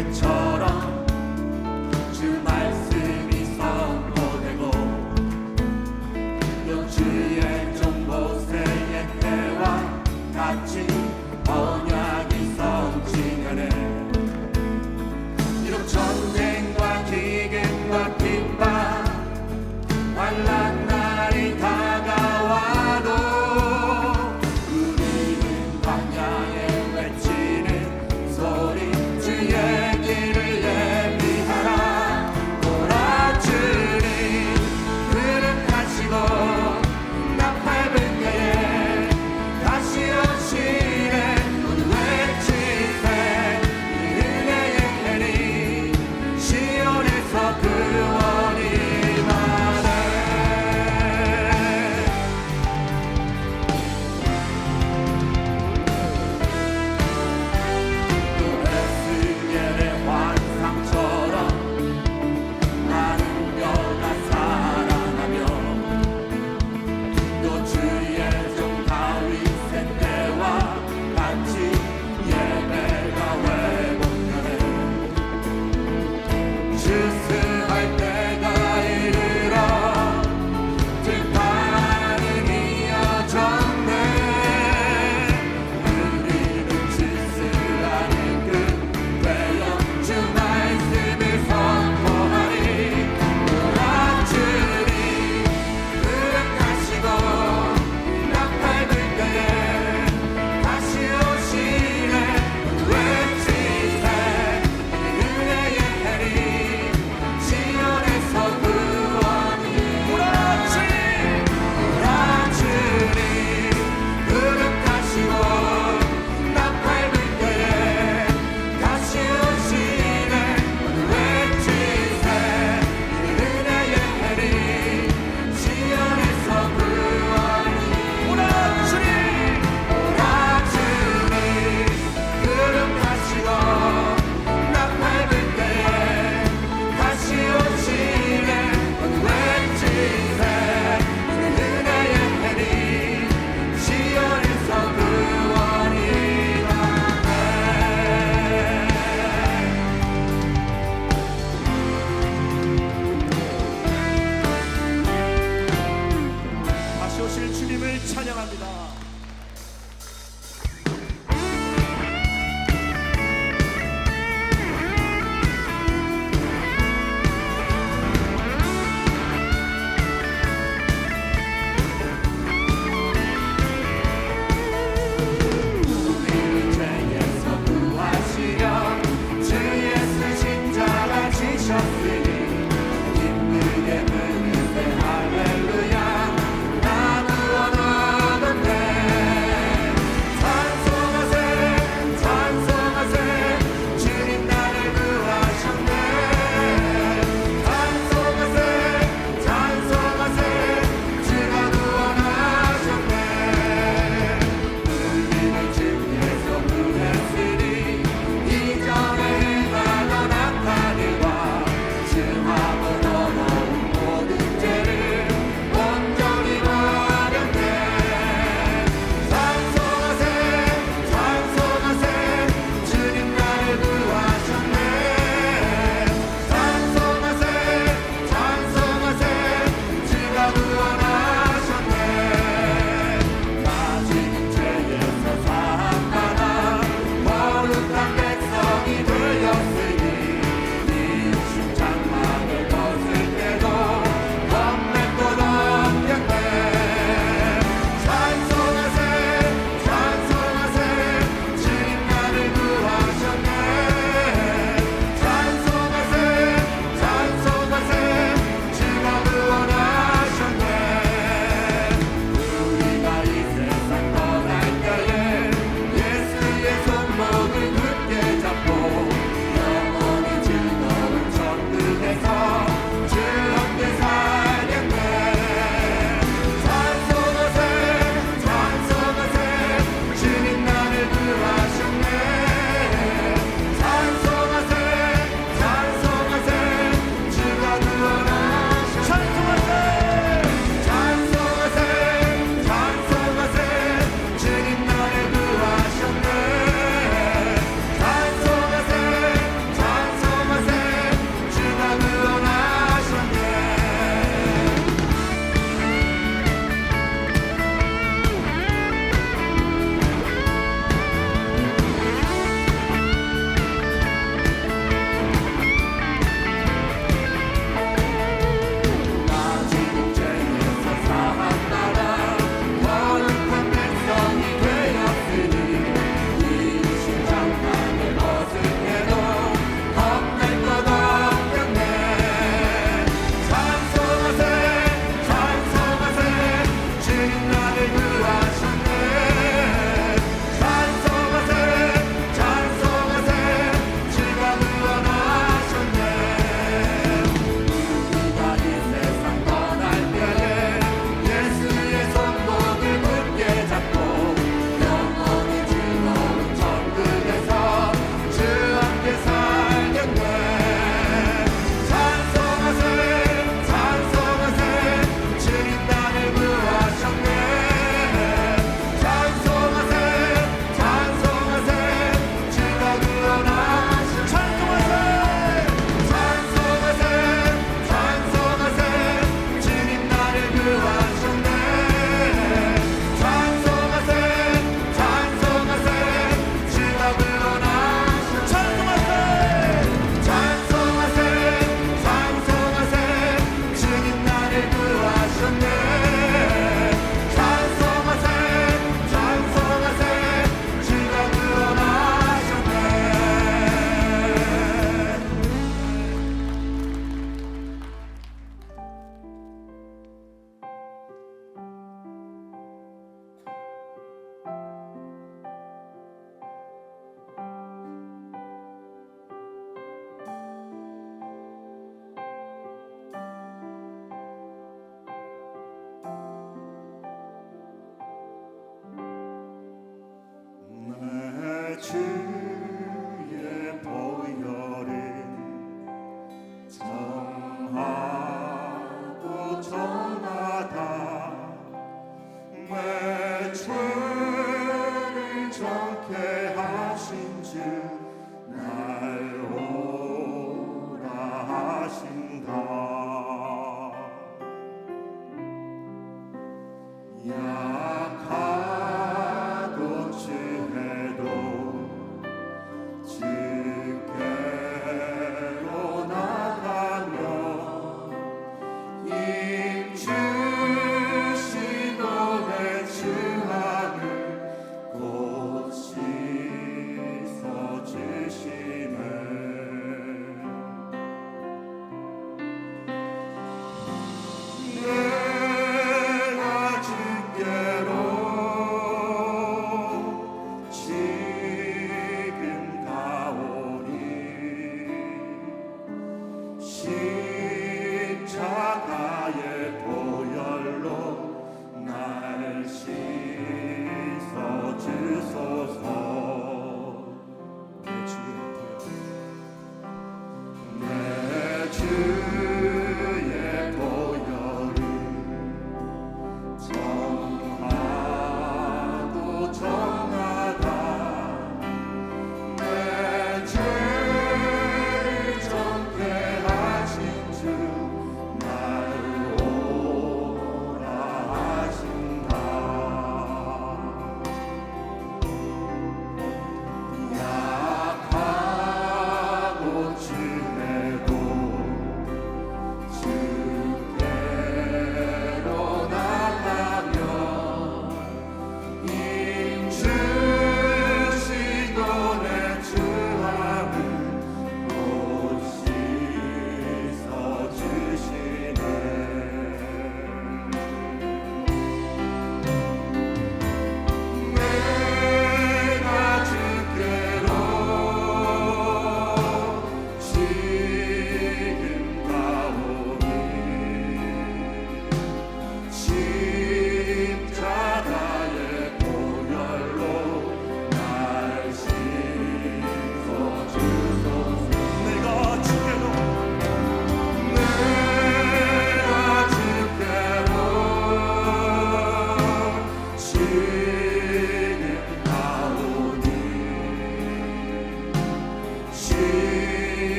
때처럼 주 말씀이 선포되고 또 주의 종 모세의 때와 같이 언약이 성취되네. 비록 전쟁과 기근과 핍박 환난 날이 다가와도 우리는 광야에 외치는 소리 주의 길을 예비하라. 보라 주님 그릇하시고 나팔불 때에 다시 오시네. 모두 외치세 은혜의 해리 시온에서 구원이 주스할 때가 이르러 들판은 이어졌네. 우리는 주스하는 그 되어 주 말씀을 선포하리. 보라 주님 그릇하시고 나팔불 때에 다시 오시네. 외치세 은혜의 해리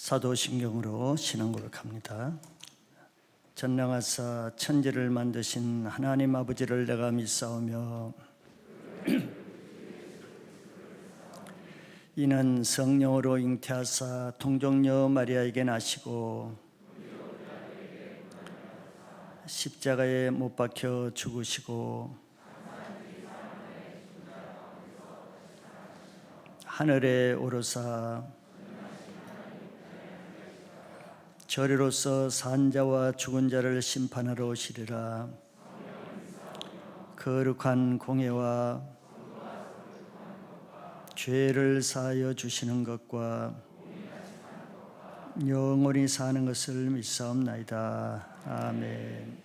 사도신경으로 신앙 고백합니다. 전능하사 천지를 만드신 하나님 아버지를 내가 믿사오며 이는 성령으로 잉태하사 동정녀 마리아에게 나시고 십자가에 못 박혀 죽으시고 하늘에 오르사 저리로서 산자와 죽은 자를 심판하러 오시리라. 거룩한 공예와 죄를 사하여 주시는 것과 영원히 사는 것을 믿사옵나이다. 아멘.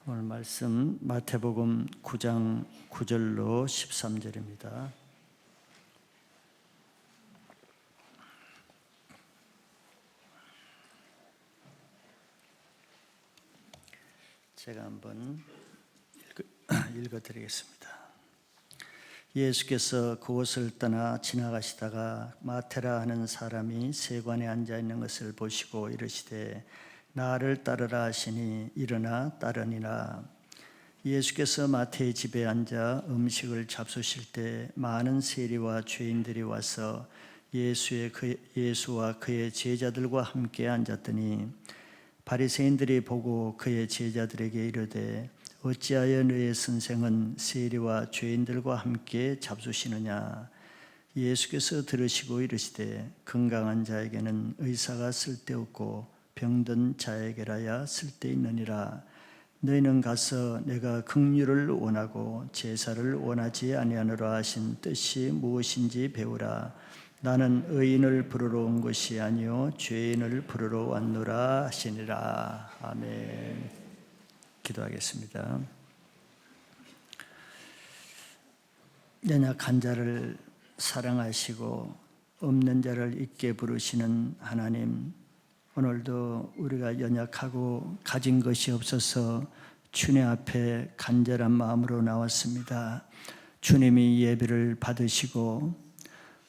오늘 말씀 마태복음 9장 9절로 13절입니다. 제가 한번 읽어드리겠습니다. 예수께서 그곳을 떠나 지나가시다가 마테라 하는 사람이 세관에 앉아있는 것을 보시고 이르시되 나를 따르라 하시니 일어나 따르니라. 예수께서 마태의 집에 앉아 음식을 잡수실 때 많은 세리와 죄인들이 와서 예수와 그의 제자들과 함께 앉았더니 바리새인들이 보고 그의 제자들에게 이르되 어찌하여 너의 선생은 세리와 죄인들과 함께 잡수시느냐. 예수께서 들으시고 이르시되 건강한 자에게는 의사가 쓸데없고 병든 자에게라야 쓸데있느니라. 너희는 가서 내가 긍휼을 원하고 제사를 원하지 아니하노라 하신 뜻이 무엇인지 배우라. 나는 의인을 부르러 온 것이 아니요 죄인을 부르러 왔노라 하시니라. 아멘. 기도하겠습니다. 연약한 자를 사랑하시고 없는 자를 있게 부르시는 하나님, 오늘도 우리가 연약하고 가진 것이 없어서 주님 앞에 간절한 마음으로 나왔습니다. 주님이 예배를 받으시고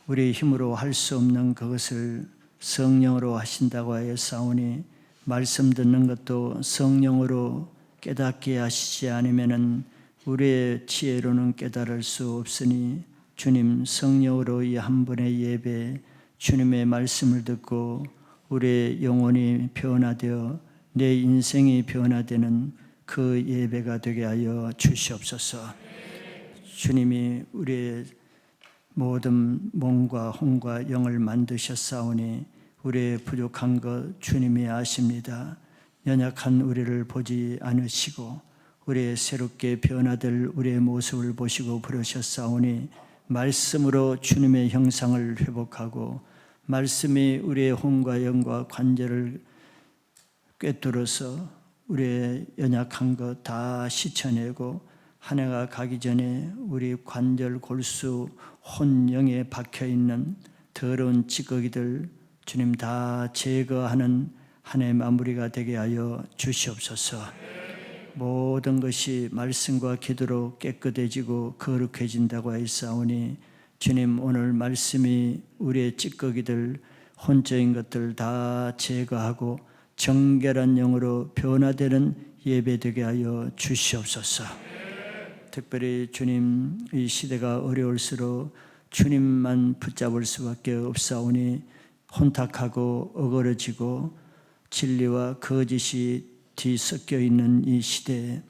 우리 힘으로 할 수 없는 그것을 성령으로 하신다고 하여 싸우니 말씀 듣는 것도 성령으로 깨닫게 하시지 않으면 우리의 지혜로는 깨달을 수 없으니 주님 성령으로 이 한 번의 예배 주님의 말씀을 듣고 우리의 영혼이 변화되어 내 인생이 변화되는 그 예배가 되게 하여 주시옵소서. 주님이 우리의 모든 몸과 혼과 영을 만드셨사오니 우리의 부족한 것 주님이 아십니다. 연약한 우리를 보지 않으시고 우리의 새롭게 변화될 우리의 모습을 보시고 부르셨사오니 말씀으로 주님의 형상을 회복하고 말씀이 우리의 혼과 영과 관절을 꿰뚫어서 우리의 연약한 것 다 씻어내고 한 해가 가기 전에 우리 관절, 골수, 혼, 영에 박혀있는 더러운 찌꺼기들 주님 다 제거하는 한 해 마무리가 되게 하여 주시옵소서. 모든 것이 말씀과 기도로 깨끗해지고 거룩해진다고 하였사오니 주님 오늘 말씀이 우리의 찌꺼기들, 혼적인 것들 다 제거하고 정결한 영으로 변화되는 예배되게 하여 주시옵소서. 특별히 주님 이 시대가 어려울수록 주님만 붙잡을 수밖에 없사오니 혼탁하고 어그러지고 진리와 거짓이 뒤섞여 있는 이 시대에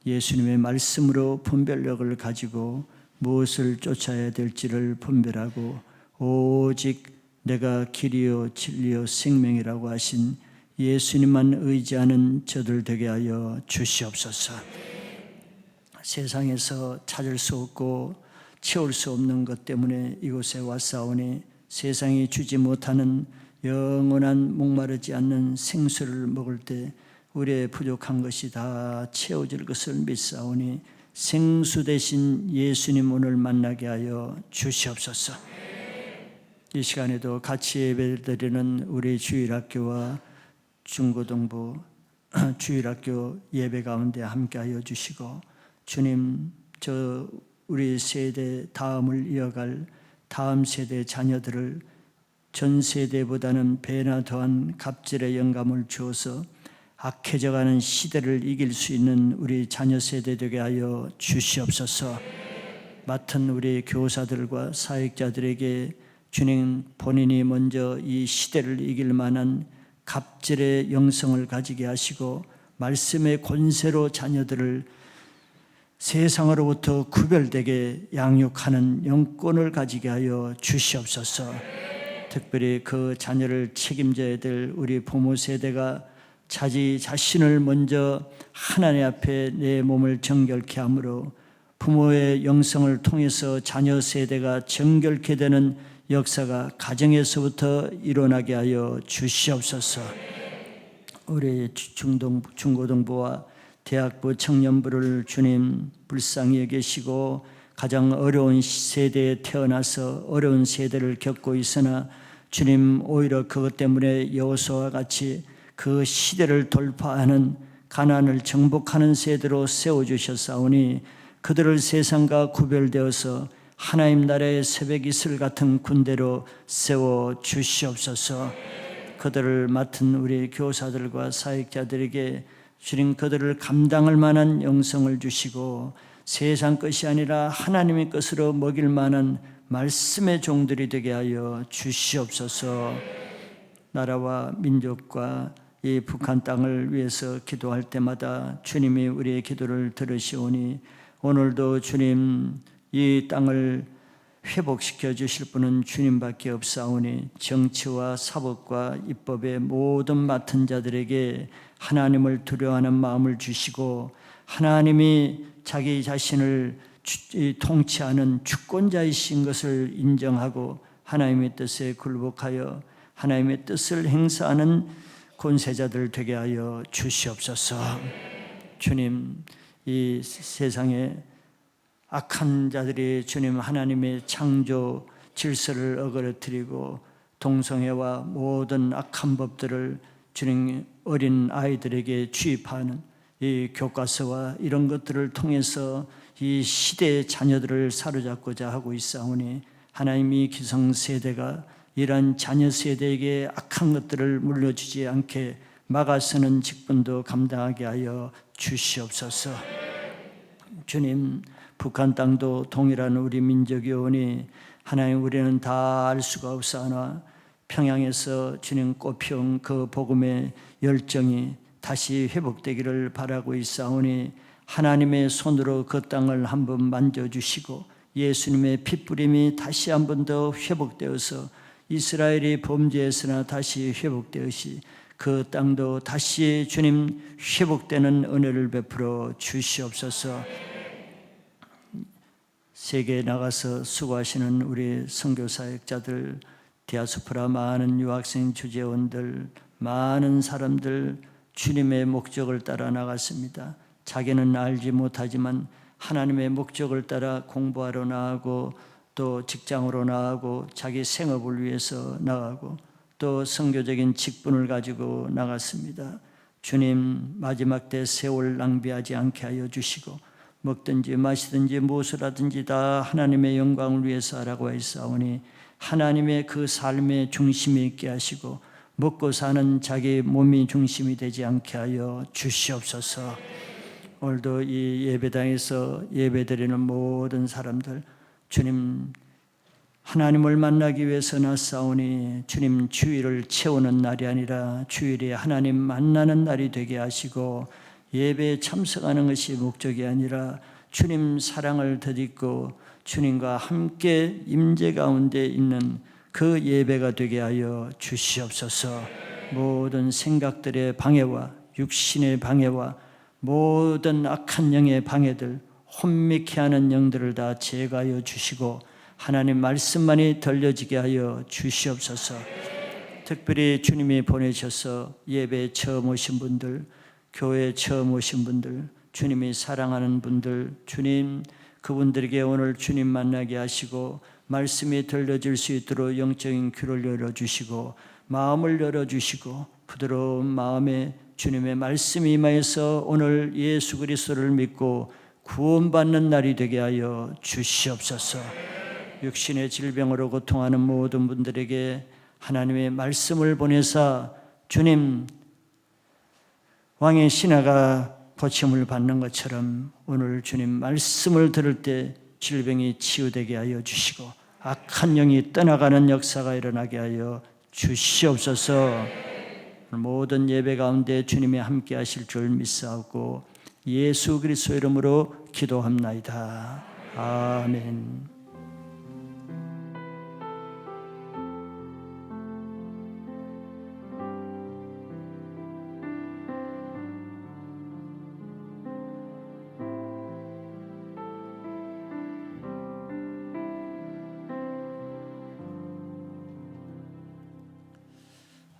예수님의 말씀으로 분별력을 가지고 무엇을 쫓아야 될지를 분별하고 오직 내가 길이요 진리요 생명이라고 하신 예수님만 의지하는 저들 되게 하여 주시옵소서. 세상에서 찾을 수 없고 채울 수 없는 것 때문에 이곳에 왔사오니 세상이 주지 못하는 영원한 목마르지 않는 생수를 먹을 때 우리의 부족한 것이 다 채워질 것을 믿사오니 생수 대신 예수님 오늘 만나게 하여 주시옵소서. 이 시간에도 같이 예배드리는 우리 주일학교와 중고등부 주일학교 예배 가운데 함께하여 주시고 주님 우리 세대 다음을 이어갈 다음 세대 자녀들을 전 세대보다는 배나 더한 갑질의 영감을 주어서 악해져가는 시대를 이길 수 있는 우리 자녀 세대 되게 하여 주시옵소서. 맡은 우리 교사들과 사역자들에게 주님 본인이 먼저 이 시대를 이길 만한 갑질의 영성을 가지게 하시고 말씀의 권세로 자녀들을 세상으로부터 구별되게 양육하는 영권을 가지게 하여 주시옵소서. 특별히 그 자녀를 책임져야 될 우리 부모 세대가 자기 자신을 먼저 하나님 앞에 내 몸을 정결케 함으로 부모의 영성을 통해서 자녀 세대가 정결케 되는 역사가 가정에서부터 일어나게 하여 주시옵소서. 우리 중고등부와 대학부 청년부를 주님 불쌍히 여기시고 가장 어려운 세대에 태어나서 어려운 세대를 겪고 있으나 주님 오히려 그것 때문에 여호수아와 같이 그 시대를 돌파하는 가나안을 정복하는 세대로 세워주셨사오니 그들을 세상과 구별되어서 하나님 나라의 새벽 이슬 같은 군대로 세워주시옵소서. 그들을 맡은 우리 교사들과 사역자들에게 주님 그들을 감당할 만한 영성을 주시고 세상 것이 아니라 하나님의 것으로 먹일 만한 말씀의 종들이 되게 하여 주시옵소서. 나라와 민족과 이 북한 땅을 위해서 기도할 때마다 주님이 우리의 기도를 들으시오니 오늘도 주님 이 땅을 회복시켜 주실 분은 주님밖에 없사오니 정치와 사법과 입법의 모든 맡은 자들에게 하나님을 두려워하는 마음을 주시고 하나님이 자기 자신을 통치하는 주권자이신 것을 인정하고 하나님의 뜻에 굴복하여 하나님의 뜻을 행사하는 권세자들 되게 하여 주시옵소서. 주님 이 세상에 악한 자들이 주님 하나님의 창조 질서를 어그러뜨리고 동성애와 모든 악한 법들을 주님 어린 아이들에게 주입하는 이 교과서와 이런 것들을 통해서 이 시대의 자녀들을 사로잡고자 하고 있사오니 하나님이 기성세대가 이러한 자녀 세대에게 악한 것들을 물려주지 않게 막아서는 직분도 감당하게 하여 주시옵소서. 주님 북한 땅도 동일한 우리 민족이오니 하나님 우리는 다 알 수가 없사오나 평양에서 주님 꽃피운 그 복음의 열정이 다시 회복되기를 바라고 있사오니 하나님의 손으로 그 땅을 한번 만져주시고 예수님의 핏부림이 다시 한 번 더 회복되어서 이스라엘이 범죄했으나 다시 회복되었이 그 땅도 다시 주님 회복되는 은혜를 베풀어 주시옵소서. 세계에 나가서 수고하시는 우리 선교사역자들, 디아스포라 많은 유학생 주재원들, 많은 사람들 주님의 목적을 따라 나갔습니다. 자기는 알지 못하지만 하나님의 목적을 따라 공부하러 나가고 또 직장으로 나가고 자기 생업을 위해서 나가고 또 선교적인 직분을 가지고 나갔습니다. 주님 마지막 때 세월 낭비하지 않게 하여 주시고 먹든지 마시든지 무엇을 하든지 다 하나님의 영광을 위해서 하라고 하였사오니 하나님의 그 삶의 중심에 있게 하시고 먹고 사는 자기 몸이 중심이 되지 않게 하여 주시옵소서. 오늘도 이 예배당에서 예배드리는 모든 사람들 주님 하나님을 만나기 위해서 나싸우니 주님 주일을 채우는 날이 아니라 주일이 하나님 만나는 날이 되게 하시고 예배에 참석하는 것이 목적이 아니라 주님 사랑을 덧입고 주님과 함께 임재 가운데 있는 그 예배가 되게 하여 주시옵소서. 모든 생각들의 방해와 육신의 방해와 모든 악한 영의 방해들 혼미케 하는 영들을 다 제거하여 주시고 하나님 말씀만이 들려지게 하여 주시옵소서. 특별히 주님이 보내셔서 예배에 처음 오신 분들, 교회에 처음 오신 분들, 주님이 사랑하는 분들, 주님 그분들에게 오늘 주님 만나게 하시고 말씀이 들려질 수 있도록 영적인 귀를 열어주시고 마음을 열어주시고 부드러운 마음에 주님의 말씀이 임하여서 오늘 예수 그리스도를 믿고 구원받는 날이 되게 하여 주시옵소서. 육신의 질병으로 고통하는 모든 분들에게 하나님의 말씀을 보내사 주님 왕의 신하가 고침을 받는 것처럼 오늘 주님 말씀을 들을 때 질병이 치유되게 하여 주시고 악한 영이 떠나가는 역사가 일어나게 하여 주시옵소서. 모든 예배 가운데 주님이 함께 하실 줄 믿사오고 예수 그리스도 이름으로 기도합나이다. 아멘.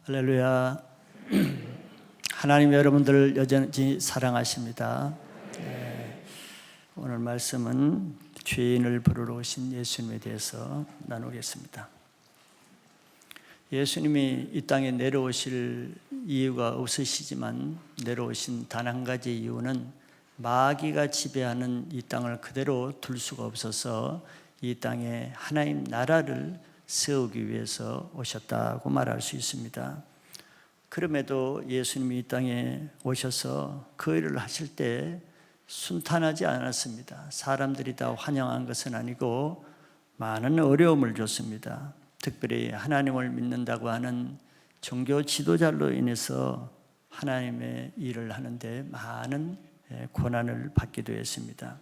할렐루야. 하나님 여러분들 여전히 사랑하십니다. 오늘 말씀은 죄인을 부르러 오신 예수님에 대해서 나누겠습니다. 예수님이 이 땅에 내려오실 이유가 없으시지만 내려오신 단 한 가지 이유는 마귀가 지배하는 이 땅을 그대로 둘 수가 없어서 이 땅에 하나님 나라를 세우기 위해서 오셨다고 말할 수 있습니다. 그럼에도 예수님이 이 땅에 오셔서 그 일을 하실 때 순탄하지 않았습니다. 사람들이 다 환영한 것은 아니고 많은 어려움을 줬습니다. 특별히 하나님을 믿는다고 하는 종교 지도자로 인해서 하나님의 일을 하는데 많은 고난을 받기도 했습니다.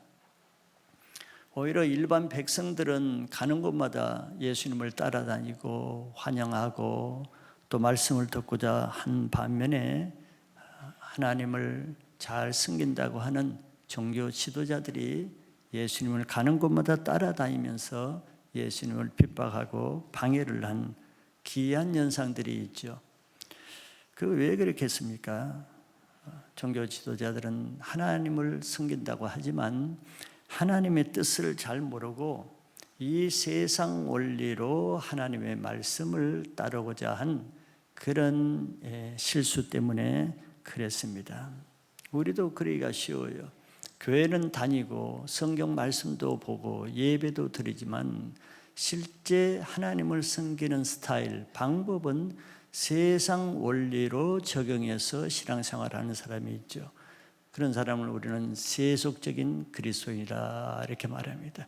오히려 일반 백성들은 가는 곳마다 예수님을 따라다니고 환영하고 또 말씀을 듣고자 한 반면에 하나님을 잘 섬긴다고 하는 종교 지도자들이 예수님을 가는 곳마다 따라다니면서 예수님을 핍박하고 방해를 한 기이한 현상들이 있죠. 그 왜 그렇게 했습니까? 종교 지도자들은 하나님을 섬긴다고 하지만 하나님의 뜻을 잘 모르고 이 세상 원리로 하나님의 말씀을 따르고자 한 그런 실수 때문에 그랬습니다. 우리도 그러기가 쉬워요. 교회는 다니고 성경 말씀도 보고 예배도 드리지만 실제 하나님을 섬기는 스타일, 방법은 세상 원리로 적용해서 신앙생활하는 사람이 있죠. 그런 사람을 우리는 세속적인 그리스도인이라 이렇게 말합니다.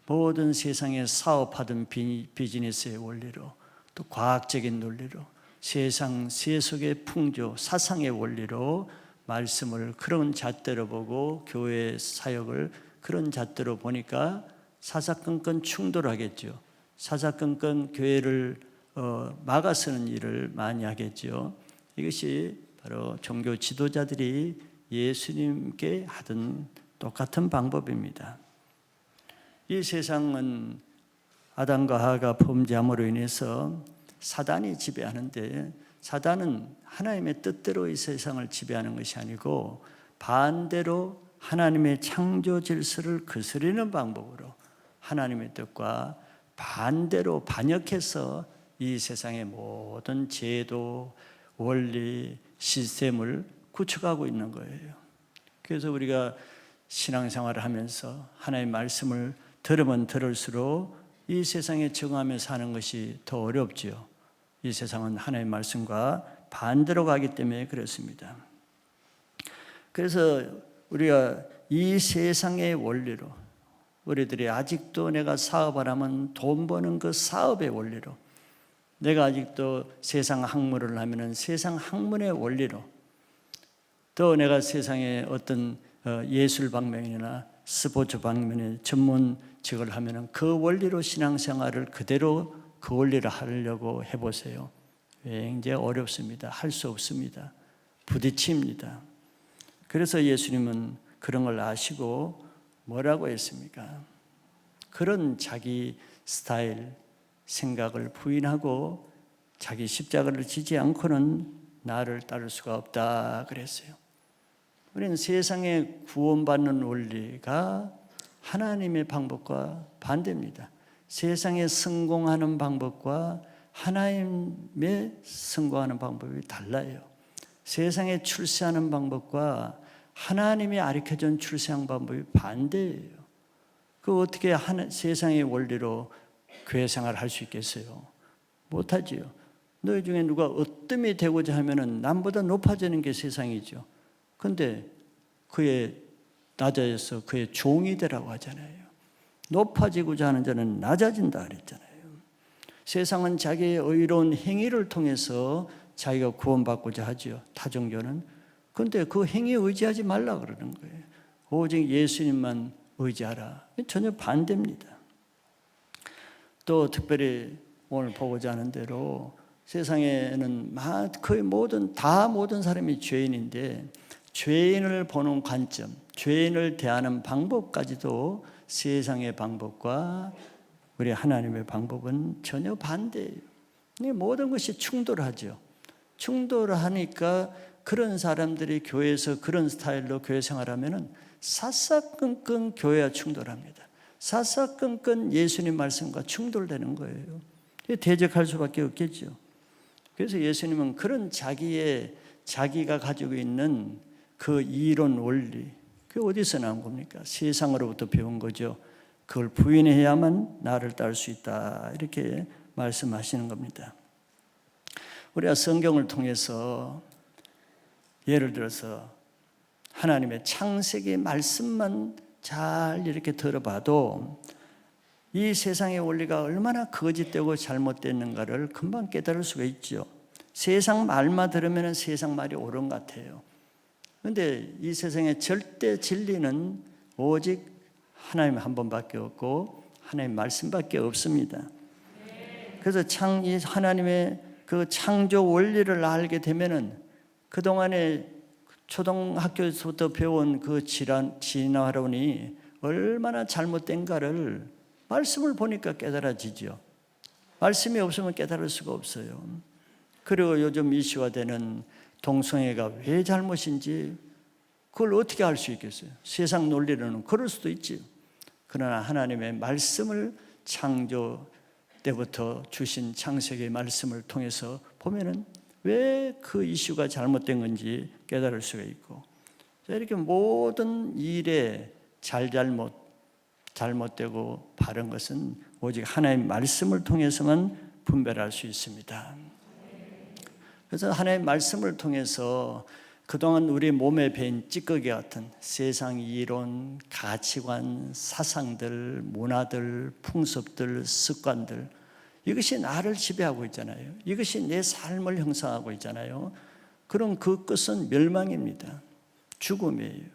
모든 세상에 사업하던 비즈니스의 원리로 또 과학적인 논리로 세상 세속의 풍조 사상의 원리로 말씀을 그런 잣대로 보고 교회 사역을 그런 잣대로 보니까 사사건건 충돌하겠죠. 사사건건 교회를 막아서는 일을 많이 하겠죠. 이것이 바로 종교 지도자들이 예수님께 하던 똑같은 방법입니다. 이 세상은 아담과 하와가 범죄함으로 인해서 사단이 지배하는데 사단은 하나님의 뜻대로 이 세상을 지배하는 것이 아니고 반대로 하나님의 창조 질서를 거스르는 방법으로 하나님의 뜻과 반대로 반역해서 이 세상의 모든 제도, 원리, 시스템을 구축하고 있는 거예요. 그래서 우리가 신앙생활을 하면서 하나님의 말씀을 들으면 들을수록 이 세상에 적응하며 사는 것이 더 어렵지요. 이 세상은 하나님의 말씀과 반대로 가기 때문에 그렇습니다. 그래서 우리가 이 세상의 원리로 우리들이 아직도 내가 사업을 하면 돈 버는 그 사업의 원리로 내가 아직도 세상 학문을 하면 세상 학문의 원리로 또 내가 세상에 어떤 예술 방면이나 스포츠 방면의 전문직을 하면 그 원리로 신앙생활을 그대로 그 원리를 하려고 해보세요. 굉장히 어렵습니다. 할 수 없습니다. 부딪힙니다. 그래서 예수님은 그런 걸 아시고 뭐라고 했습니까? 그런 자기 스타일, 생각을 부인하고 자기 십자가를 지지 않고는 나를 따를 수가 없다 그랬어요. 우리는 세상에 구원받는 원리가 하나님의 방법과 반대입니다. 세상에 성공하는 방법과 하나님의 성공하는 방법이 달라요. 세상에 출세하는 방법과 하나님이 가르쳐준 출세하는 방법이 반대예요. 그 어떻게 세상의 원리로 교회 생활을 할 수 있겠어요? 못하지요. 너희 중에 누가 어뜸이 되고자 하면은 남보다 높아지는 게 세상이죠. 그런데 그의 낮아져서 그의 종이 되라고 하잖아요. 높아지고자 하는 자는 낮아진다 그랬잖아요. 세상은 자기의 의로운 행위를 통해서 자기가 구원받고자 하죠. 타종교는. 그런데 그 행위에 의지하지 말라 그러는 거예요. 오직 예수님만 의지하라. 전혀 반대입니다. 또 특별히 오늘 보고자 하는 대로 세상에는 거의 모든 사람이 죄인인데 죄인을 보는 관점, 죄인을 대하는 방법까지도 세상의 방법과 우리 하나님의 방법은 전혀 반대예요. 모든 것이 충돌하죠. 충돌하니까 그런 사람들이 교회에서 그런 스타일로 교회 생활하면은 사사건건 교회와 충돌합니다. 사사건건 예수님 말씀과 충돌되는 거예요. 대적할 수밖에 없겠죠. 그래서 예수님은 그런 자기가 가지고 있는 그 이론 원리, 그게 어디서 나온 겁니까? 세상으로부터 배운 거죠. 그걸 부인해야만 나를 따를 수 있다, 이렇게 말씀하시는 겁니다. 우리가 성경을 통해서 예를 들어서 하나님의 창세기 말씀만 잘 이렇게 들어봐도 이 세상의 원리가 얼마나 거짓되고 잘못됐는가를 금방 깨달을 수가 있죠. 세상 말만 들으면 세상 말이 옳은 것 같아요. 그런데 이 세상의 절대 진리는 오직 하나님 한 번밖에 없고 하나님 말씀밖에 없습니다. 그래서 이 하나님의 그 창조 원리를 알게 되면은 그동안에 초등학교에서부터 배운 그 진화론이 얼마나 잘못된가를 말씀을 보니까 깨달아지죠. 말씀이 없으면 깨달을 수가 없어요. 그리고 요즘 이슈화되는 동성애가 왜 잘못인지 그걸 어떻게 알 수 있겠어요? 세상 논리로는 그럴 수도 있지. 그러나 하나님의 말씀을 창조 때부터 주신 창세기의 말씀을 통해서 보면은 왜 그 이슈가 잘못된 건지 깨달을 수가 있고, 이렇게 모든 일에 잘못되고 바른 것은 오직 하나님의 말씀을 통해서만 분별할 수 있습니다. 그래서 하나님의 말씀을 통해서 그동안 우리 몸에 배인 찌꺼기 같은 세상 이론, 가치관, 사상들, 문화들, 풍습들, 습관들, 이것이 나를 지배하고 있잖아요. 이것이 내 삶을 형성하고 있잖아요. 그럼 그 끝은 멸망입니다. 죽음이에요.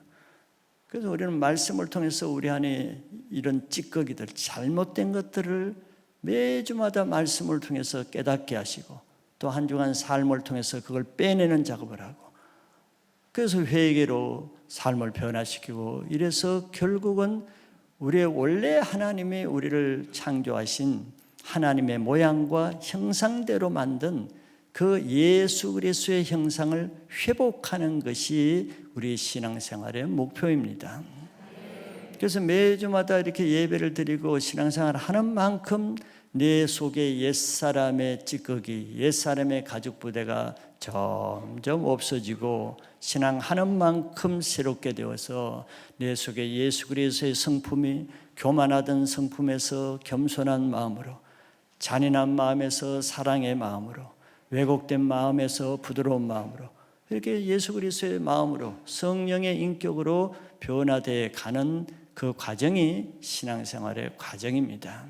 그래서 우리는 말씀을 통해서 우리 안에 이런 찌꺼기들, 잘못된 것들을 매주마다 말씀을 통해서 깨닫게 하시고 또 한 주간 삶을 통해서 그걸 빼내는 작업을 하고, 그래서 회개로 삶을 변화시키고, 이래서 결국은 우리의 원래 하나님이 우리를 창조하신 하나님의 모양과 형상대로 만든 그 예수 그리스도의 형상을 회복하는 것이 우리 신앙생활의 목표입니다. 그래서 매주마다 이렇게 예배를 드리고 신앙생활을 하는 만큼 내 속에 옛사람의 찌꺼기, 옛사람의 가죽부대가 점점 없어지고 신앙하는 만큼 새롭게 되어서 내 속에 예수 그리스도의 성품이 교만하던 성품에서 겸손한 마음으로, 잔인한 마음에서 사랑의 마음으로, 왜곡된 마음에서 부드러운 마음으로, 이렇게 예수 그리스도의 마음으로 성령의 인격으로 변화되어 가는 그 과정이 신앙생활의 과정입니다.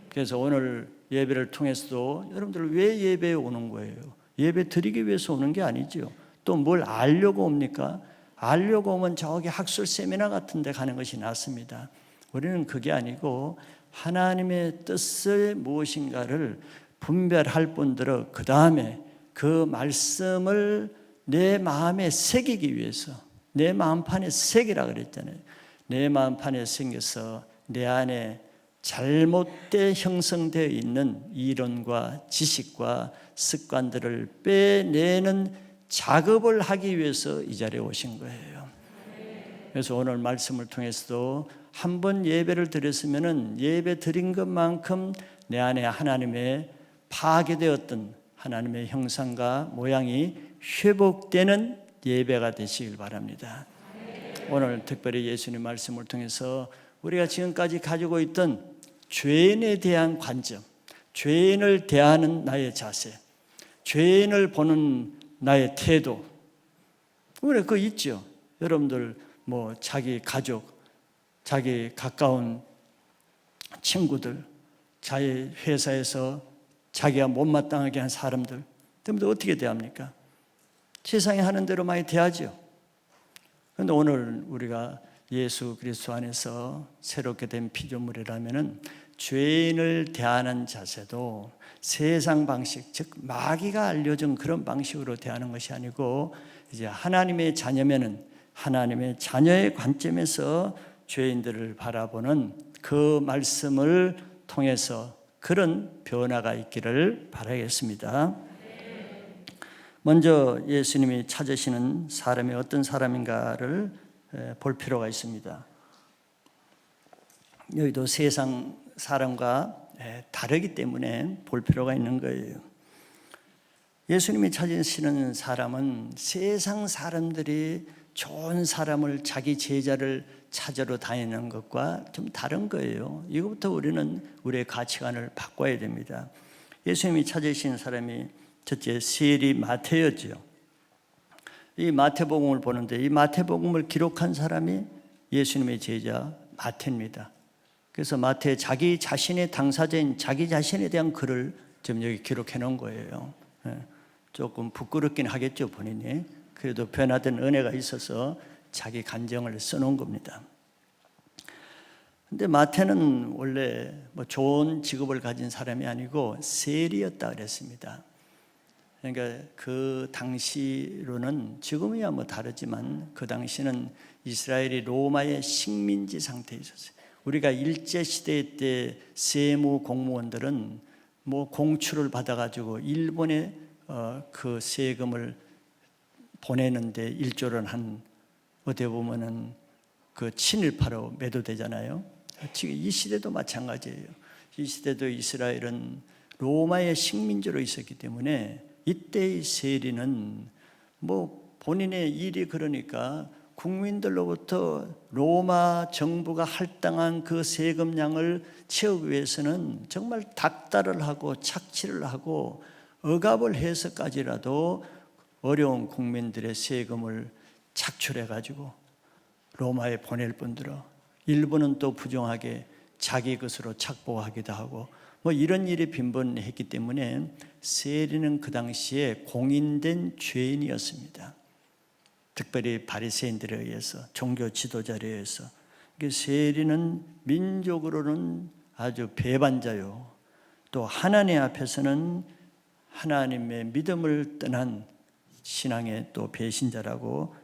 그래서 오늘 예배를 통해서도 여러분들 왜 예배에 오는 거예요? 예배 드리기 위해서 오는 게 아니죠. 또 뭘 알려고 옵니까? 알려고 오면 저기 학술 세미나 같은 데 가는 것이 낫습니다. 우리는 그게 아니고 하나님의 뜻이 무엇인가를 분별할 뿐더러 그 다음에 그 말씀을 내 마음에 새기기 위해서, 내 마음판에 새기라 그랬잖아요. 내 마음판에 새겨서 내 안에 잘못되어 형성되어 있는 이론과 지식과 습관들을 빼내는 작업을 하기 위해서 이 자리에 오신 거예요. 그래서 오늘 말씀을 통해서도 한 번 예배를 드렸으면 예배 드린 것만큼 내 안에 하나님의 파괴되었던 하나님의 형상과 모양이 회복되는 예배가 되시길 바랍니다. 오늘 특별히 예수님 말씀을 통해서 우리가 지금까지 가지고 있던 죄인에 대한 관점, 죄인을 대하는 나의 자세, 죄인을 보는 나의 태도, 우리 그거 있죠. 여러분들 뭐 자기 가족, 자기 가까운 친구들, 자기 회사에서 자기가 못마땅하게 한 사람들, 그런데 어떻게 대합니까? 세상에 하는 대로 많이 대하죠. 그런데 오늘 우리가 예수 그리스도 안에서 새롭게 된 피조물이라면은 죄인을 대하는 자세도 세상 방식, 즉 마귀가 알려준 그런 방식으로 대하는 것이 아니고 이제 하나님의 자녀면은 하나님의 자녀의 관점에서 죄인들을 바라보는 그 말씀을 통해서 그런 변화가 있기를 바라겠습니다. 먼저 예수님이 찾으시는 사람이 어떤 사람인가를 볼 필요가 있습니다. 여기도 세상 사람과 다르기 때문에 볼 필요가 있는 거예요. 예수님이 찾으시는 사람은 세상 사람들이 좋은 사람을, 자기 제자를 찾으러 다니는 것과 좀 다른 거예요. 이것부터 우리는 우리의 가치관을 바꿔야 됩니다. 예수님이 찾으신 사람이 첫째 세리 마태였죠. 이 마태복음을 보는데 이 마태복음을 기록한 사람이 예수님의 제자 마태입니다. 그래서 마태 자기 자신의 당사자인 자기 자신에 대한 글을 지금 여기 기록해 놓은 거예요. 조금 부끄럽긴 하겠죠, 본인이. 그래도 변화된 은혜가 있어서 자기 간정을 써놓은 겁니다. 근데 마태는 원래 뭐 좋은 직업을 가진 사람이 아니고 세리였다 그랬습니다. 그러니까 그 당시로는 지금이야 뭐 다르지만 그 당시는 이스라엘이 로마의 식민지 상태에 있었어요. 우리가 일제시대 때 세무 공무원들은 뭐 공출을 받아가지고 일본에 그 세금을 보내는데 일조를 한, 어떻게 보면은 그 친일파로 매도되잖아요. 지금 이 시대도 마찬가지예요. 이 시대도 이스라엘은 로마의 식민지로 있었기 때문에 이때의 세리는 뭐 본인의 일이 그러니까 국민들로부터 로마 정부가 할당한 그 세금량을 채우기 위해서는 정말 닥달을 하고 착취를 하고 억압을 해서까지라도 어려운 국민들의 세금을 착출해 가지고 로마에 보낼 뿐더러 일부는 또 부정하게 자기 것으로 착보하기도 하고 뭐 이런 일이 빈번했기 때문에 세리는 그 당시에 공인된 죄인이었습니다. 특별히 바리새인들에 의해서, 종교 지도자에 의해서. 세리는 민족으로는 아주 배반자요, 또 하나님 앞에서는 하나님의 믿음을 떠난 신앙의 또 배신자라고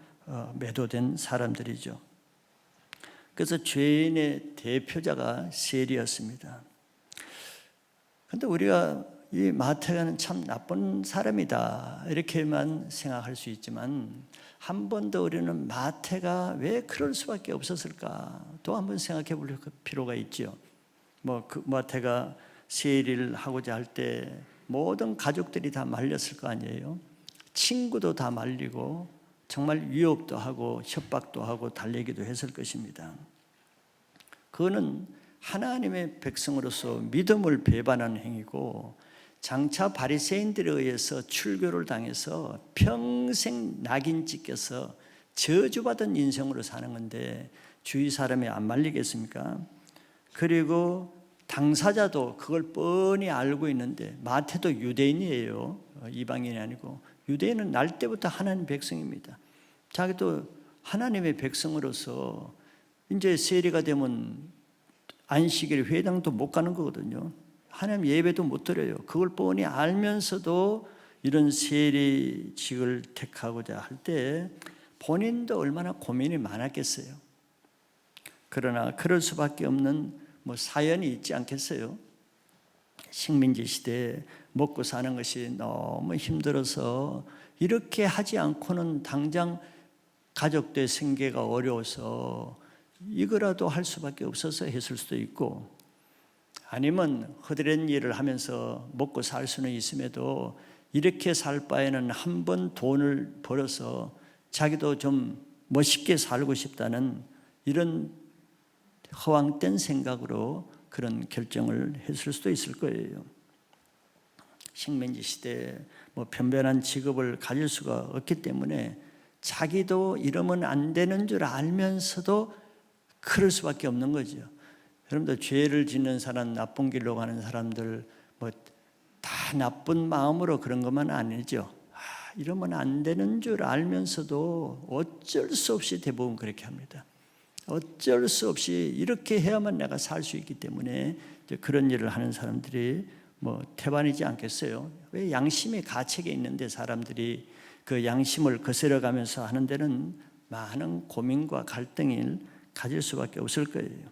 매도된 사람들이죠. 그래서 죄인의 대표자가 세리였습니다. 그런데 우리가 이 마태는 참 나쁜 사람이다 이렇게만 생각할 수 있지만 한 번 더 우리는 마태가 왜 그럴 수밖에 없었을까 또 한번 생각해 볼 필요가 있죠. 그 마태가 세리를 하고자 할 때 모든 가족들이 다 말렸을 거 아니에요. 친구도 다 말리고 정말 위협도 하고 협박도 하고 달래기도 했을 것입니다. 그거는 하나님의 백성으로서 믿음을 배반하는 행위고 장차 바리새인들에 의해서 출교를 당해서 평생 낙인 찍혀서 저주받은 인생으로 사는 건데 주위 사람이 안 말리겠습니까? 그리고 당사자도 그걸 뻔히 알고 있는데 마태도 유대인이에요. 이방인이 아니고 유대인은 날 때부터 하나님 백성입니다. 자기도 하나님의 백성으로서 이제 세리가 되면 안식일 회당도 못 가는 거거든요. 하나님 예배도 못 드려요. 그걸 뻔히 알면서도 이런 세리직을 택하고자 할 때 본인도 얼마나 고민이 많았겠어요. 그러나 그럴 수밖에 없는 사연이 있지 않겠어요? 식민지 시대에 먹고 사는 것이 너무 힘들어서 이렇게 하지 않고는 당장 가족들 생계가 어려워서 이거라도 할 수밖에 없어서 했을 수도 있고, 아니면 허드렛 일을 하면서 먹고 살 수는 있음에도 이렇게 살 바에는 한 번 돈을 벌어서 자기도 좀 멋있게 살고 싶다는 이런 허황된 생각으로 그런 결정을 했을 수도 있을 거예요. 식민지 시대에 뭐 변변한 직업을 가질 수가 없기 때문에 자기도 이러면 안 되는 줄 알면서도 그럴 수밖에 없는 거죠. 여러분들 죄를 짓는 사람, 나쁜 길로 가는 사람들 뭐 다 나쁜 마음으로 그런 것만 아니죠. 이러면 안 되는 줄 알면서도 어쩔 수 없이 대부분 그렇게 합니다. 어쩔 수 없이 이렇게 해야만 내가 살 수 있기 때문에 그런 일을 하는 사람들이 뭐 태반이지 않겠어요? 왜 양심의 가책에 있는데 사람들이 그 양심을 거스려 가면서 하는 데는 많은 고민과 갈등을 가질 수밖에 없을 거예요.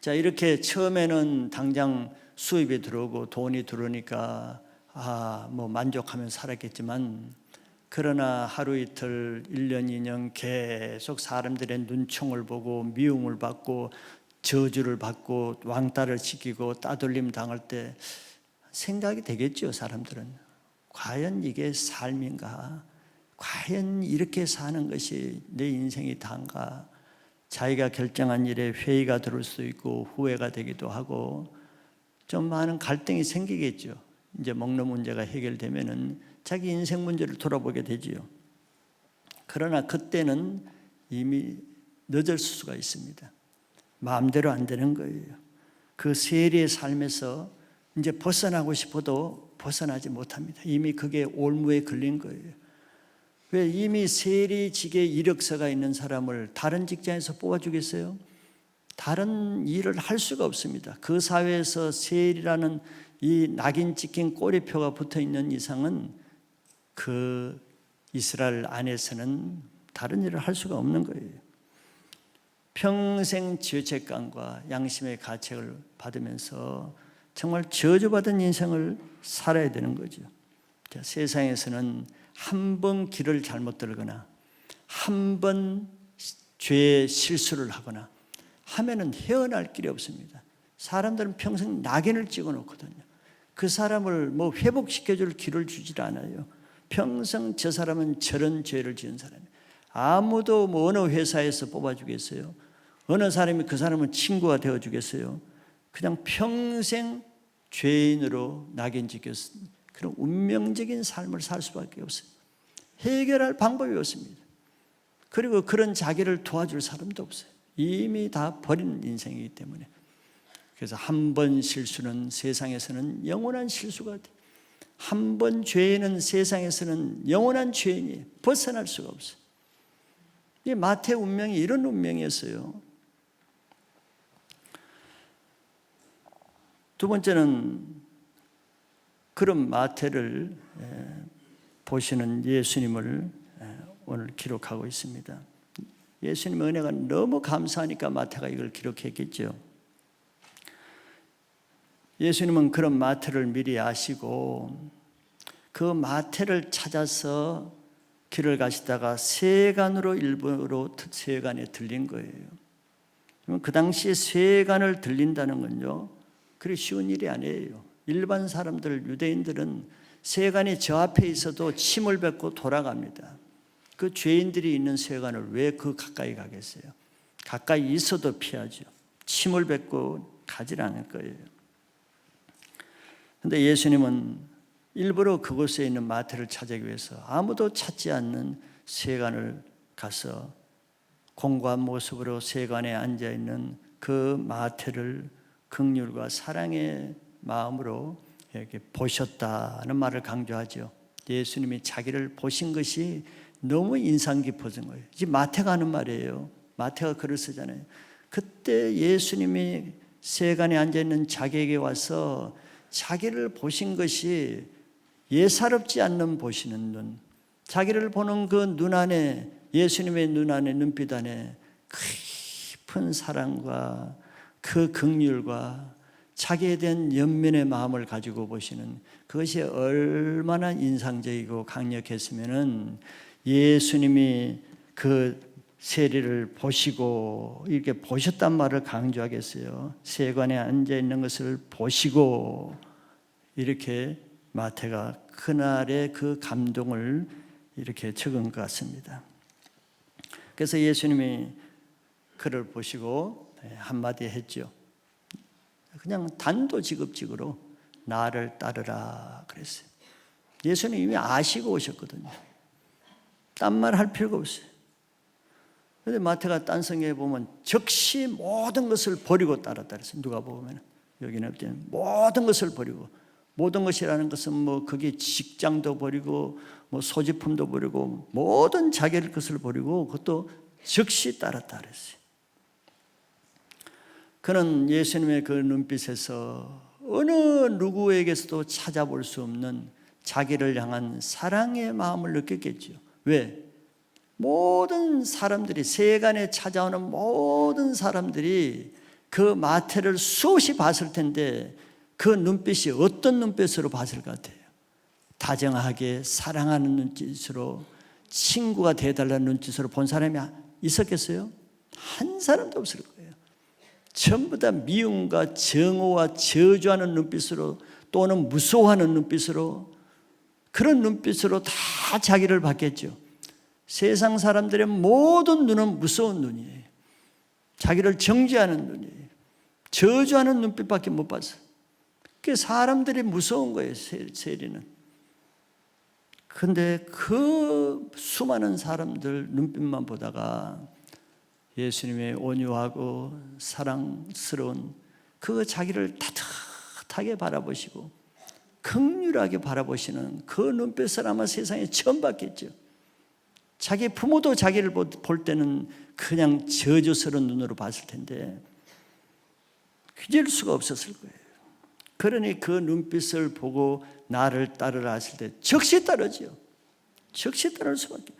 자, 이렇게 처음에는 당장 수입이 들어오고 돈이 들어오니까 뭐 만족하면서 살았겠지만, 그러나 하루 이틀 1년 2년 계속 사람들의 눈총을 보고 미움을 받고 저주를 받고 왕따를 시키고 따돌림 당할 때 생각이 되겠죠. 사람들은 과연 이게 삶인가? 과연 이렇게 사는 것이 내 인생이 다인가? 자기가 결정한 일에 회의가 들을 수 있고 후회가 되기도 하고 좀 많은 갈등이 생기겠죠. 이제 먹는 문제가 해결되면은 자기 인생 문제를 돌아보게 되지요. 그러나 그때는 이미 늦을 수가 있습니다. 마음대로 안 되는 거예요. 그 세리의 삶에서 이제 벗어나고 싶어도 벗어나지 못합니다. 이미 그게 올무에 걸린 거예요. 왜 이미 세리직의 이력서가 있는 사람을 다른 직장에서 뽑아주겠어요? 다른 일을 할 수가 없습니다. 그 사회에서 세리라는 이 낙인 찍힌 꼬리표가 붙어 있는 이상은 그 이스라엘 안에서는 다른 일을 할 수가 없는 거예요. 평생 죄책감과 양심의 가책을 받으면서 정말 저주받은 인생을 살아야 되는 거죠. 자, 세상에서는 한 번 길을 잘못 들거나 한 번 죄의 실수를 하거나 하면은 헤어날 길이 없습니다. 사람들은 평생 낙인을 찍어 놓거든요. 그 사람을 뭐 회복시켜줄 길을 주질 않아요. 평생 저 사람은 저런 죄를 지은 사람이에요. 아무도 뭐 어느 회사에서 뽑아주겠어요? 어느 사람이 그 사람은 친구가 되어주겠어요? 그냥 평생 죄인으로 낙인 찍혔 그런 운명적인 삶을 살 수밖에 없어요. 해결할 방법이 없습니다. 그리고 그런 자기를 도와줄 사람도 없어요. 이미 다 버린 인생이기 때문에. 그래서 한 번 실수는 세상에서는 영원한 실수가 돼. 한 번 죄인은 세상에서는 영원한 죄인이 벗어날 수가 없어요. 이 마태 운명이 이런 운명이었어요. 두 번째는 그런 마태를 보시는 예수님을 오늘 기록하고 있습니다. 예수님의 은혜가 너무 감사하니까 마태가 이걸 기록했겠죠. 예수님은 그런 마태를 미리 아시고 그 마태를 찾아서 길을 가시다가 세간으로 일부러 세간에 들린 거예요. 그 당시에 세간을 들린다는 건요, 그리 쉬운 일이 아니에요. 일반 사람들, 유대인들은 세간이 저 앞에 있어도 침을 뱉고 돌아갑니다. 그 죄인들이 있는 세간을 왜 그 가까이 가겠어요? 가까이 있어도 피하죠. 침을 뱉고 가질 않을 거예요. 그런데 예수님은 일부러 그곳에 있는 마태를 찾기 위해서 아무도 찾지 않는 세간을 가서 공고한 모습으로 세간에 앉아있는 그 마태를 긍휼과 사랑의 마음으로 이렇게 보셨다는 말을 강조하죠. 예수님이 자기를 보신 것이 너무 인상 깊어진 거예요. 지금 마태가 하는 말이에요. 마태가 글을 쓰잖아요. 그때 예수님이 세간에 앉아있는 자기에게 와서 자기를 보신 것이 예사롭지 않는 보시는 눈, 자기를 보는 그 눈 안에, 예수님의 눈 안에, 눈빛 안에 깊은 사랑과 그 긍휼과 자기에 대한 연민의 마음을 가지고 보시는 그것이 얼마나 인상적이고 강력했으면은 예수님이 그 세리를 보시고 이렇게 보셨단 말을 강조하겠어요. 세관에 앉아 있는 것을 보시고 이렇게 마태가 그날의 그 감동을 이렇게 적은 것 같습니다. 그래서 예수님이 그를 보시고 한마디 했죠. 그냥 단도직입적으로 나를 따르라 그랬어요. 예수님 이미 아시고 오셨거든요. 딴 말 할 필요가 없어요. 그런데 마태가 딴 성경에 보면 즉시 모든 것을 버리고 따랐다 그랬어요. 누가 보면 여기는 모든 것을 버리고, 모든 것이라는 것은 뭐 그게 직장도 버리고 뭐 소지품도 버리고 모든 자기의 것을 버리고 그것도 즉시 따랐다 그랬어요. 그는 예수님의 그 눈빛에서 어느 누구에게서도 찾아볼 수 없는 자기를 향한 사랑의 마음을 느꼈겠죠. 왜? 모든 사람들이, 세간에 찾아오는 모든 사람들이 그 마태를 수없이 봤을 텐데 그 눈빛이 어떤 눈빛으로 봤을 것 같아요? 다정하게 사랑하는 눈빛으로, 친구가 되어달라는 눈빛으로 본 사람이 있었겠어요? 한 사람도 없을 거예요. 전부 다 미움과 정오와 저주하는 눈빛으로, 또는 무서워하는 눈빛으로, 그런 눈빛으로 다 자기를 봤겠죠. 세상 사람들의 모든 눈은 무서운 눈이에요. 자기를 정죄하는 눈이에요. 저주하는 눈빛밖에 못 봤어요. 그게 사람들이 무서운 거예요, 세리는. 그런데 그 수많은 사람들 눈빛만 보다가 예수님의 온유하고 사랑스러운 그 자기를 따뜻하게 바라보시고 긍휼하게 바라보시는 그 눈빛을 아마 세상에 처음 봤겠죠. 자기 부모도 자기를 볼 때는 그냥 저주스러운 눈으로 봤을 텐데 잊을 수가 없었을 거예요. 그러니 그 눈빛을 보고 나를 따르라 하실 때 즉시 따르지요. 즉시 따를 수밖에.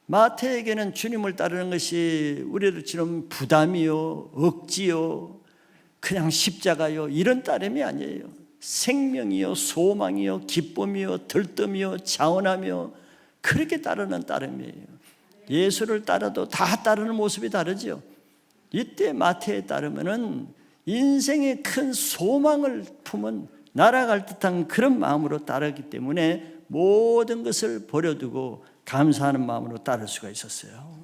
마태에게는 주님을 따르는 것이 우리들처럼 부담이요, 억지요, 그냥 십자가요, 이런 따름이 아니에요. 생명이요, 소망이요, 기쁨이요, 들뜸이요, 자원하며 그렇게 따르는 따름이에요. 예수를 따라도 다 따르는 모습이 다르죠. 이때 마태에 따르면은 인생의 큰 소망을 품은 날아갈 듯한 그런 마음으로 따르기 때문에 모든 것을 버려두고 감사하는 마음으로 따를 수가 있었어요.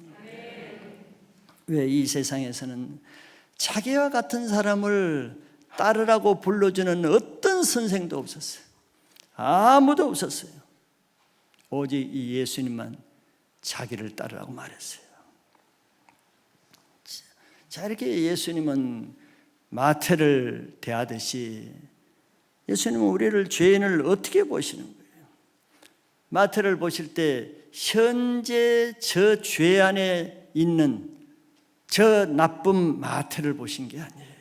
왜? 이 세상에서는 자기와 같은 사람을 따르라고 불러주는 어떤 선생도 없었어요. 아무도 없었어요. 오직 이 예수님만 자기를 따르라고 말했어요. 자, 이렇게 예수님은 마태를 대하듯이 예수님은 우리를, 죄인을 어떻게 보시는 거예요? 마태를 보실 때 현재 저 죄 안에 있는 저 나쁜 마태를 보신 게 아니에요.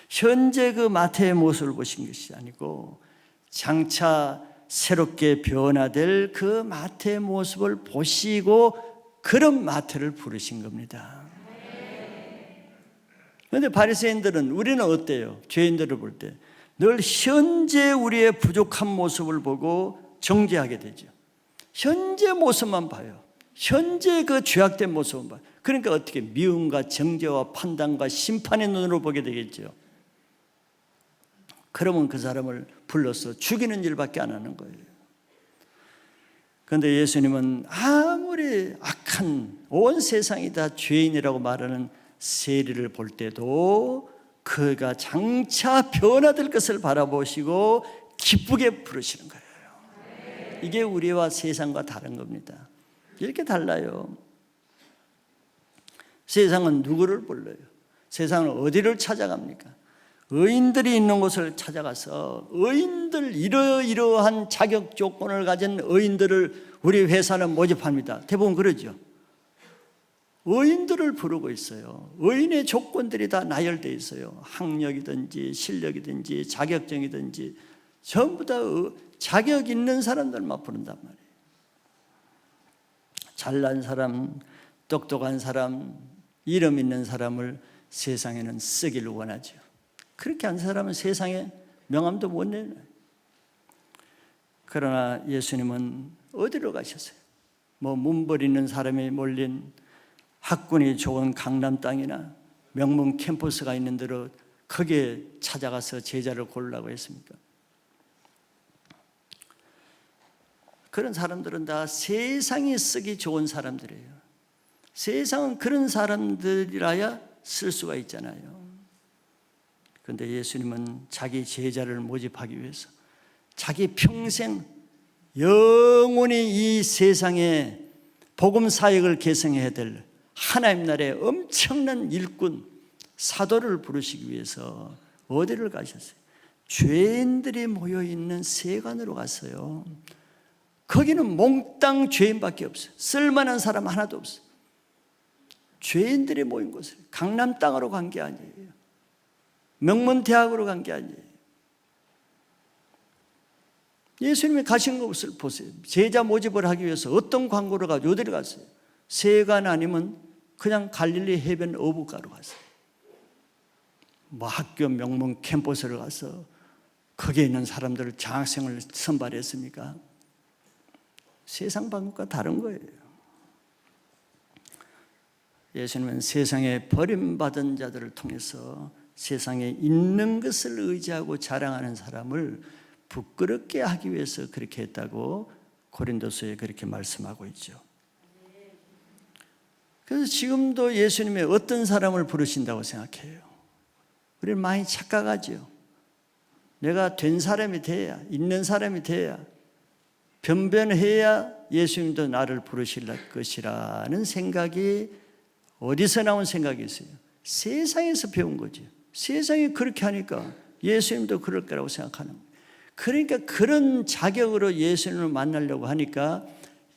현재 그 마태의 모습을 보신 것이 아니고 장차 새롭게 변화될 그 마태의 모습을 보시고 그런 마태를 부르신 겁니다. 그런데 바리새인들은, 우리는 어때요? 죄인들을 볼 때 늘 현재 우리의 부족한 모습을 보고 정죄하게 되죠. 현재 모습만 봐요. 현재 그 죄악된 모습만 봐요. 그러니까 어떻게 미움과 정죄와 판단과 심판의 눈으로 보게 되겠죠. 그러면 그 사람을 불러서 죽이는 일밖에 안 하는 거예요. 그런데 예수님은 아무리 악한, 온 세상이 다 죄인이라고 말하는 세리를 볼 때도 그가 장차 변화될 것을 바라보시고 기쁘게 부르시는 거예요. 이게 우리와 세상과 다른 겁니다. 이렇게 달라요. 세상은 누구를 불러요? 세상은 어디를 찾아갑니까? 의인들이 있는 곳을 찾아가서 의인들, 이러이러한 자격 조건을 가진 의인들을 우리 회사는 모집합니다. 대부분 그러죠. 의인들을 부르고 있어요. 의인의 조건들이 다 나열되어 있어요. 학력이든지 실력이든지 자격증이든지 전부 다 자격 있는 사람들만 부른단 말이에요. 잘난 사람, 똑똑한 사람, 이름 있는 사람을 세상에는 쓰기를 원하죠. 그렇게 한 사람은 세상에 명함도 못 내놔요. 그러나 예수님은 어디로 가셨어요? 뭐 문벌 있는 사람이 몰린 학군이 좋은 강남 땅이나 명문 캠퍼스가 있는 데로 거기에 찾아가서 제자를 고르라고 했습니까? 그런 사람들은 다 세상이 쓰기 좋은 사람들이에요. 세상은 그런 사람들이라야 쓸 수가 있잖아요. 그런데 예수님은 자기 제자를 모집하기 위해서 자기 평생 영원히 이 세상에 복음 사역을 계승해야 될 하나님 나라의 엄청난 일꾼 사도를 부르시기 위해서 어디를 가셨어요? 죄인들이 모여있는 세관으로 갔어요. 거기는 몽땅 죄인밖에 없어요. 쓸만한 사람 하나도 없어요. 죄인들이 모인 곳을 강남 땅으로 간 게 아니에요. 명문대학으로 간 게 아니에요. 예수님이 가신 곳을 보세요. 제자 모집을 하기 위해서 어떤 광고를 가지고 어디를 갔어요? 세관 아니면 그냥 갈릴리 해변 어부가로 갔어요. 뭐 학교 명문 캠퍼스를 가서 거기에 있는 사람들을 장학생을 선발했습니까? 세상 방법과 다른 거예요. 예수님은 세상에 버림받은 자들을 통해서 세상에 있는 것을 의지하고 자랑하는 사람을 부끄럽게 하기 위해서 그렇게 했다고 고린도서에 그렇게 말씀하고 있죠. 그래서 지금도 예수님이 어떤 사람을 부르신다고 생각해요? 우리는 많이 착각하죠. 내가 된 사람이 돼야, 있는 사람이 돼야, 변변해야 예수님도 나를 부르실 것이라는 생각이 어디서 나온 생각이 있어요? 세상에서 배운 거죠. 세상이 그렇게 하니까 예수님도 그럴 거라고 생각하는 거예요. 그러니까 그런 자격으로 예수님을 만나려고 하니까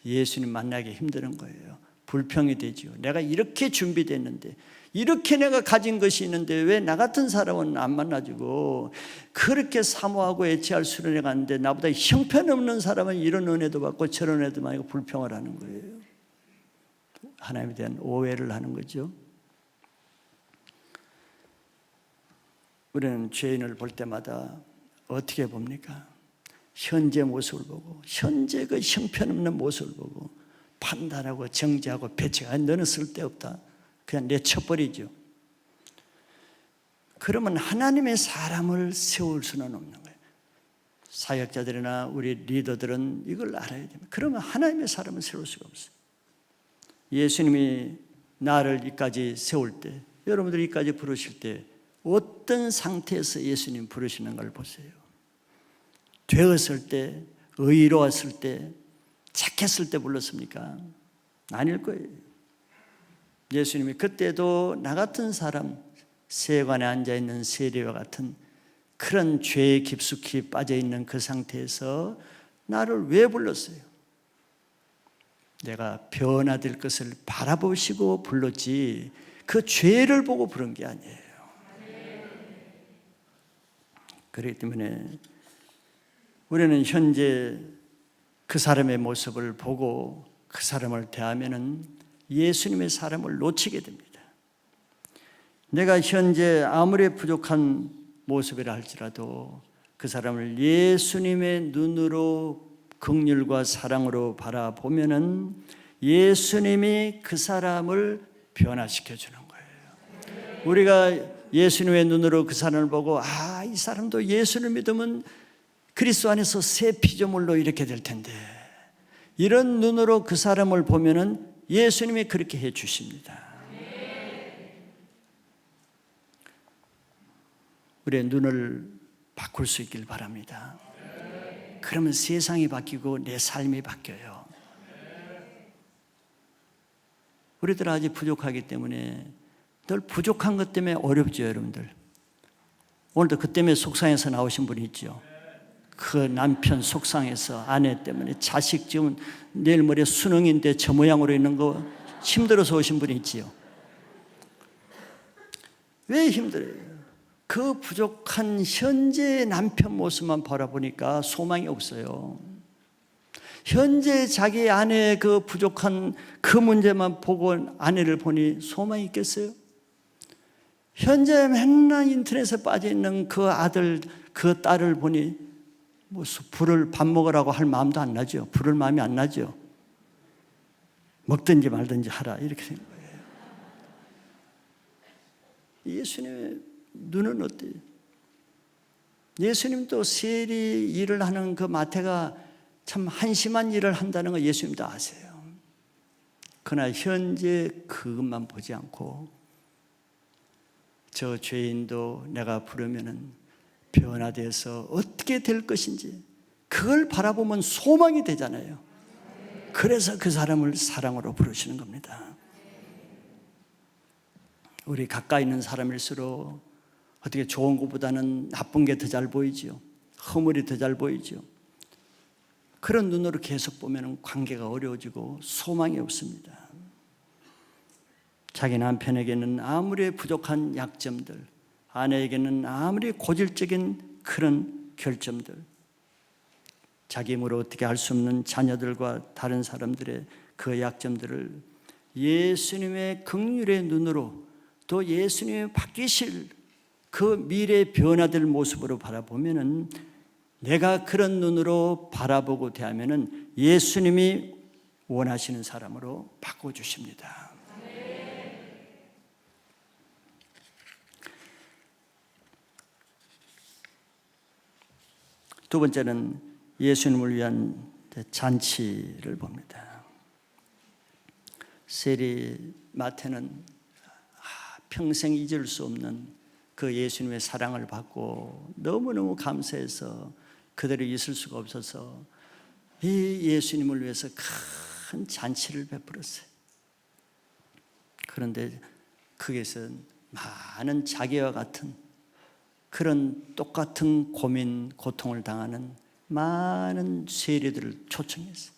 예수님 만나기 힘든 거예요. 불평이 되죠. 내가 이렇게 준비됐는데, 이렇게 내가 가진 것이 있는데 왜 나 같은 사람은 안 만나주고 그렇게 사모하고 애취할 수련회 갔는데 나보다 형편없는 사람은 이런 은혜도 받고 저런 은혜도 받고 불평을 하는 거예요. 하나님에 대한 오해를 하는 거죠. 우리는 죄인을 볼 때마다 어떻게 봅니까? 현재 모습을 보고, 현재 그 형편없는 모습을 보고 판단하고 정죄하고 배척하고 너는 쓸데없다, 그냥 내쳐버리죠. 그러면 하나님의 사람을 세울 수는 없는 거예요. 사역자들이나 우리 리더들은 이걸 알아야 됩니다. 그러면 하나님의 사람을 세울 수가 없어요. 예수님이 나를 이까지 세울 때, 여러분들 이까지 부르실 때 어떤 상태에서 예수님 부르시는 걸 보세요. 되었을 때, 의로웠을 때, 착했을 때 불렀습니까? 아닐 거예요. 예수님이 그때도 나 같은 사람, 세관에 앉아있는 세리와 같은 그런 죄에 깊숙이 빠져있는 그 상태에서 나를 왜 불렀어요? 내가 변화될 것을 바라보시고 불렀지 그 죄를 보고 부른 게 아니에요. 그렇기 때문에 우리는 현재 그 사람의 모습을 보고 그 사람을 대하면은 예수님의 사람을 놓치게 됩니다. 내가 현재 아무리 부족한 모습이라 할지라도 그 사람을 예수님의 눈으로 긍휼과 사랑으로 바라보면은 예수님이 그 사람을 변화시켜 주는 거예요. 우리가 예수님의 눈으로 그 사람을 보고 이 사람도 예수를 믿으면 그리스도 안에서 새 피조물로 이렇게 될 텐데, 이런 눈으로 그 사람을 보면은 예수님이 그렇게 해 주십니다. 우리의 눈을 바꿀 수 있길 바랍니다. 그러면 세상이 바뀌고 내 삶이 바뀌어요. 우리들 아직 부족하기 때문에 늘 부족한 것 때문에 어렵죠, 여러분들. 오늘도 그 때문에 속상해서 나오신 분이 있죠. 그 남편 속상해서, 아내 때문에, 자식 지금 내일 모레 수능인데 저 모양으로 있는 거 힘들어서 오신 분이 있지요. 왜 힘들어요? 그 부족한 현재의 남편 모습만 바라보니까 소망이 없어요. 현재 자기 아내의 그 부족한 그 문제만 보고 아내를 보니 소망이 있겠어요? 현재 맨날 인터넷에 빠져있는 그 아들, 그 딸을 보니 무슨 불을 밥 먹으라고 할 마음도 안 나죠. 부를 마음이 안 나죠. 먹든지 말든지 하라 이렇게 된 거예요. 예수님의 눈은 어때요? 예수님도 세리 일을 하는 그 마태가 참 한심한 일을 한다는 거 예수님도 아세요. 그러나 현재 그것만 보지 않고 저 죄인도 내가 부르면은 변화돼서 어떻게 될 것인지 그걸 바라보면 소망이 되잖아요. 그래서 그 사람을 사랑으로 부르시는 겁니다. 우리 가까이 있는 사람일수록 어떻게 좋은 것보다는 나쁜 게 더 잘 보이지요. 허물이 더 잘 보이지요. 그런 눈으로 계속 보면 관계가 어려워지고 소망이 없습니다. 자기 남편에게는 아무리 부족한 약점들, 아내에게는 아무리 고질적인 그런 결점들, 자기 힘으로 어떻게 할 수 없는 자녀들과 다른 사람들의 그 약점들을 예수님의 긍휼의 눈으로 또 예수님의 바뀌실 그 미래의 변화될 모습으로 바라보면은 내가 그런 눈으로 바라보고 대하면은 예수님이 원하시는 사람으로 바꿔주십니다. 두 번째는 예수님을 위한 잔치를 봅니다. 세리 마태는 평생 잊을 수 없는 그 예수님의 사랑을 받고 너무너무 감사해서 그대로 있을 수가 없어서 이 예수님을 위해서 큰 잔치를 베풀었어요. 그런데 거기서 많은 자기와 같은 그런 똑같은 고민, 고통을 당하는 많은 세리들을 초청했어요.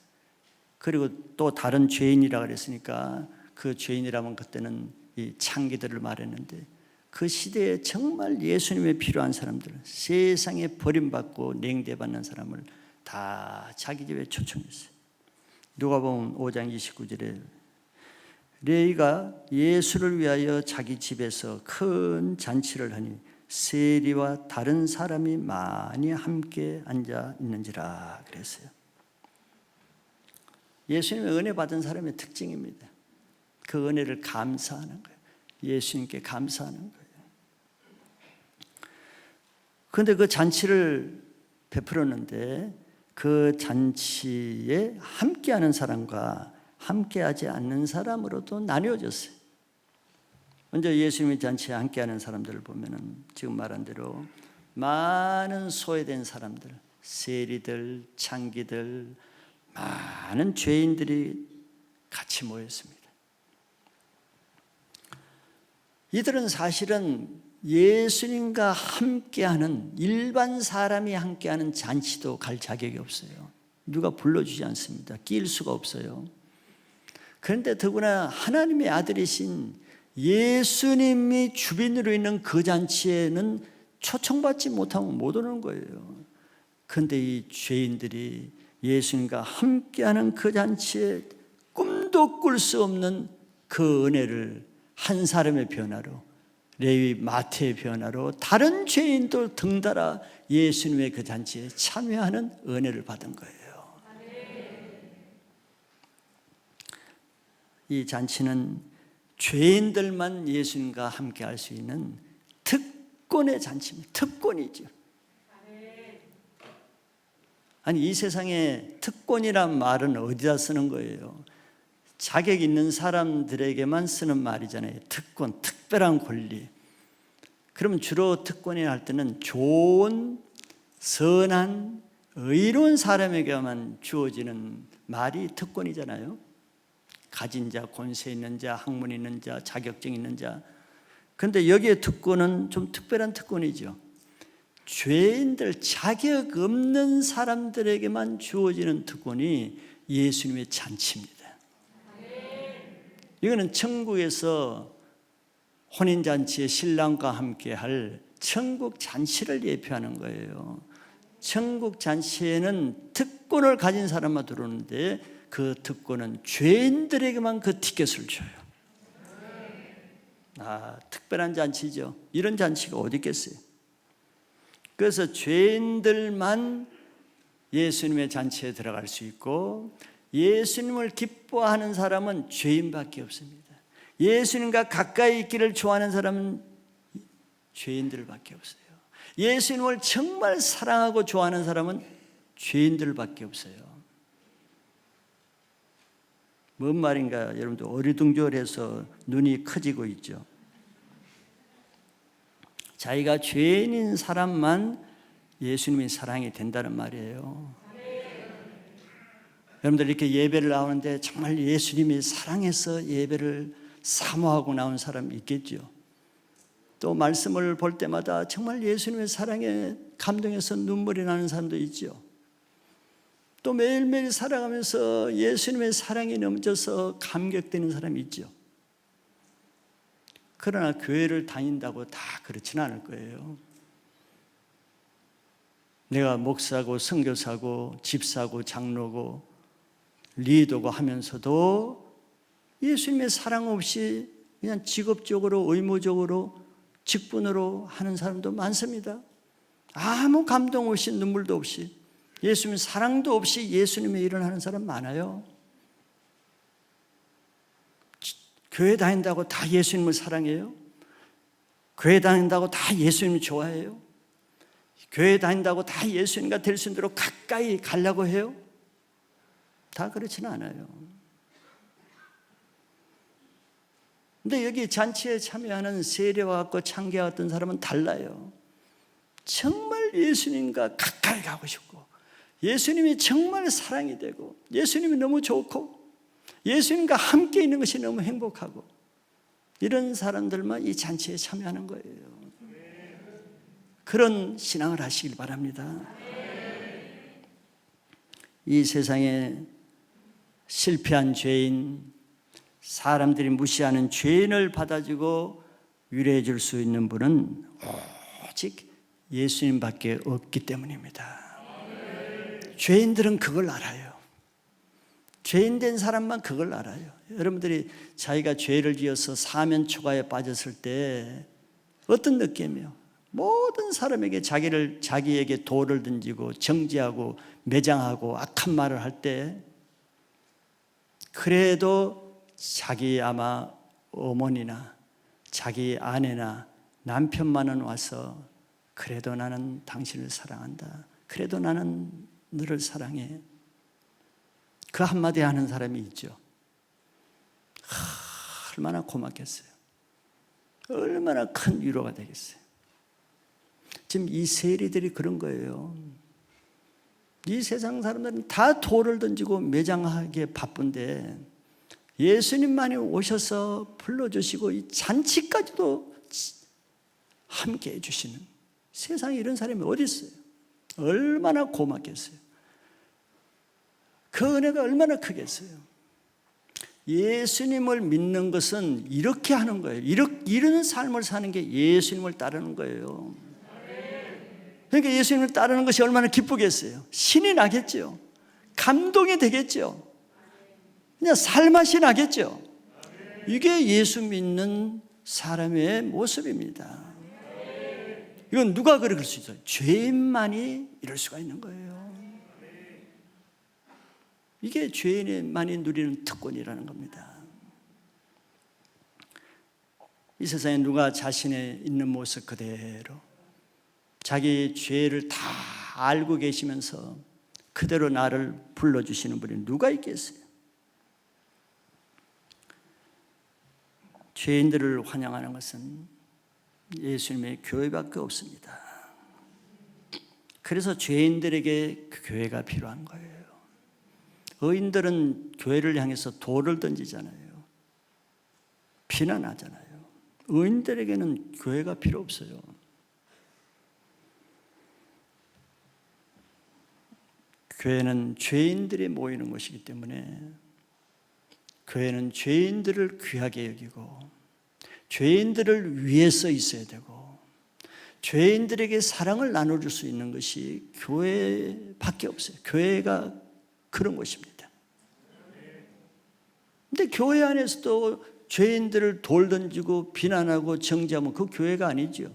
그리고 또 다른 죄인이라고 그랬으니까 그 죄인이라면 그때는 이 창기들을 말했는데 그 시대에 정말 예수님에 필요한 사람들, 세상에 버림받고 냉대받는 사람을 다 자기 집에 초청했어요. 누가복음 5장 29절에 레위가 예수를 위하여 자기 집에서 큰 잔치를 하니 세리와 다른 사람이 많이 함께 앉아 있는지라 그랬어요. 예수님의 은혜 받은 사람의 특징입니다. 그 은혜를 감사하는 거예요. 예수님께 감사하는 거예요. 그런데 그 잔치를 베풀었는데 그 잔치에 함께하는 사람과 함께하지 않는 사람으로도 나뉘어졌어요. 먼저 예수님의 잔치에 함께하는 사람들을 보면은 지금 말한 대로 많은 소외된 사람들, 세리들, 창기들, 많은 죄인들이 같이 모였습니다. 이들은 사실은 예수님과 함께하는 일반 사람이 함께하는 잔치도 갈 자격이 없어요. 누가 불러주지 않습니다. 끼일 수가 없어요. 그런데 더구나 하나님의 아들이신 예수님이 주빈으로 있는 그 잔치에는 초청받지 못하면 못 오는 거예요. 그런데 이 죄인들이 예수님과 함께하는 그 잔치에 꿈도 꿀 수 없는 그 은혜를 한 사람의 변화로, 레위 마태의 변화로 다른 죄인도 등달아 예수님의 그 잔치에 참여하는 은혜를 받은 거예요. 이 잔치는 죄인들만 예수님과 함께 할 수 있는 특권의 잔치입니다. 특권이죠. 아니, 이 세상에 특권이란 말은 어디다 쓰는 거예요? 자격 있는 사람들에게만 쓰는 말이잖아요. 특권, 특별한 권리. 그러면 주로 특권이라 할 때는 좋은, 선한, 의로운 사람에게만 주어지는 말이 특권이잖아요. 가진 자, 권세 있는 자, 학문 있는 자, 자격증 있는 자. 그런데 여기에 특권은 좀 특별한 특권이죠. 죄인들, 자격 없는 사람들에게만 주어지는 특권이 예수님의 잔치입니다. 이거는 천국에서 혼인잔치에 신랑과 함께 할 천국 잔치를 예표하는 거예요. 천국 잔치에는 특권을 가진 사람만 들어오는데 그 특권은 죄인들에게만 그 티켓을 줘요. 특별한 잔치죠. 이런 잔치가 어디 있겠어요? 그래서 죄인들만 예수님의 잔치에 들어갈 수 있고 예수님을 기뻐하는 사람은 죄인밖에 없습니다. 예수님과 가까이 있기를 좋아하는 사람은 죄인들밖에 없어요. 예수님을 정말 사랑하고 좋아하는 사람은 죄인들밖에 없어요. 뭔 말인가 여러분들 어리둥절해서 눈이 커지고 있죠. 자기가 죄인인 사람만 예수님의 사랑이 된다는 말이에요. 여러분들 이렇게 예배를 나오는데 정말 예수님이 사랑해서 예배를 사모하고 나온 사람 있겠죠. 또 말씀을 볼 때마다 정말 예수님의 사랑에 감동해서 눈물이 나는 사람도 있죠. 또 매일매일 살아가면서 예수님의 사랑이 넘쳐서 감격되는 사람이 있죠. 그러나 교회를 다닌다고 다 그렇지는 않을 거예요. 내가 목사고 선교사고 집사고 장로고 리더고 하면서도 예수님의 사랑 없이 그냥 직업적으로 의무적으로 직분으로 하는 사람도 많습니다. 아무 감동 없이 눈물도 없이 예수님 사랑도 없이 예수님의 일을 하는 사람 많아요. 교회 다닌다고 다 예수님을 사랑해요? 교회 다닌다고 다 예수님을 좋아해요? 교회 다닌다고 다 예수님과 될 수 있도록 가까이 가려고 해요? 다 그렇지는 않아요. 근데 여기 잔치에 참여하는 세례와 같고 창기와 같은 사람은 달라요. 정말 예수님과 가까이 가고 싶고 예수님이 정말 사랑이 되고 예수님이 너무 좋고 예수님과 함께 있는 것이 너무 행복하고 이런 사람들만 이 잔치에 참여하는 거예요. 그런 신앙을 하시길 바랍니다. 이 세상에 실패한 죄인, 사람들이 무시하는 죄인을 받아주고 위로해 줄 수 있는 분은 오직 예수님밖에 없기 때문입니다. 죄인들은 그걸 알아요. 죄인 된 사람만 그걸 알아요. 여러분들이 자기가 죄를 지어서 사면 초가에 빠졌을 때 어떤 느낌이에요? 모든 사람에게 자기에게 돌을 던지고 정죄하고 매장하고 악한 말을 할 때 그래도 자기 아마 어머니나 자기 아내나 남편만은 와서 그래도 나는 당신을 사랑한다. 그래도 나는 너를 사랑해. 그 한마디 하는 사람이 있죠. 얼마나 고맙겠어요. 얼마나 큰 위로가 되겠어요. 지금 이 세리들이 그런 거예요. 이 세상 사람들은 다 돌을 던지고 매장하기에 바쁜데 예수님만이 오셔서 불러주시고 이 잔치까지도 함께 해주시는 세상에 이런 사람이 어디 있어요? 얼마나 고맙겠어요. 그 은혜가 얼마나 크겠어요. 예수님을 믿는 것은 이렇게 하는 거예요. 이런 삶을 사는 게 예수님을 따르는 거예요. 그러니까 예수님을 따르는 것이 얼마나 기쁘겠어요. 신이 나겠죠. 감동이 되겠죠. 그냥 살맛이 나겠죠. 이게 예수 믿는 사람의 모습입니다. 이건 누가 그럴 수 있어요? 죄인만이 이럴 수가 있는 거예요. 이게 죄인만이 누리는 특권이라는 겁니다. 이 세상에 누가 자신의 있는 모습 그대로 자기 죄를 다 알고 계시면서 그대로 나를 불러주시는 분이 누가 있겠어요? 죄인들을 환영하는 것은 예수님의 교회밖에 없습니다. 그래서 죄인들에게 그 교회가 필요한 거예요. 의인들은 교회를 향해서 돌을 던지잖아요. 비난하잖아요. 의인들에게는 교회가 필요 없어요. 교회는 죄인들이 모이는 곳이기 때문에 교회는 죄인들을 귀하게 여기고 죄인들을 위해서 있어야 되고 죄인들에게 사랑을 나눠줄 수 있는 것이 교회밖에 없어요. 교회가 그런 곳입니다. 근데 교회 안에서도 죄인들을 돌 던지고 비난하고 정죄하면 그 교회가 아니죠.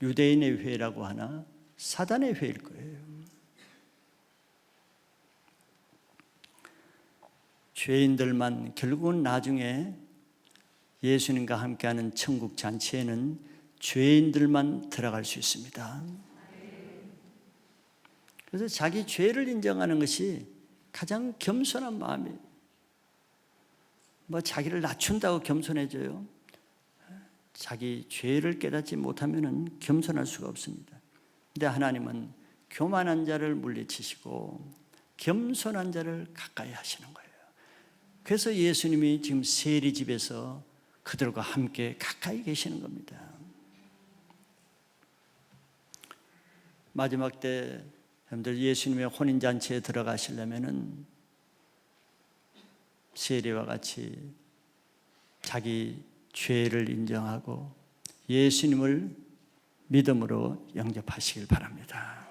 유대인의 회라고 하나 사단의 회일 거예요. 죄인들만 결국은 나중에 예수님과 함께하는 천국 잔치에는 죄인들만 들어갈 수 있습니다. 그래서 자기 죄를 인정하는 것이 가장 겸손한 마음이에요. 자기를 낮춘다고 겸손해져요? 자기 죄를 깨닫지 못하면 겸손할 수가 없습니다. 근데 하나님은 교만한 자를 물리치시고 겸손한 자를 가까이 하시는 거예요. 그래서 예수님이 지금 세리 집에서 그들과 함께 가까이 계시는 겁니다. 마지막 때 여러분들 예수님의 혼인잔치에 들어가시려면은 세리와 같이 자기 죄를 인정하고 예수님을 믿음으로 영접하시길 바랍니다.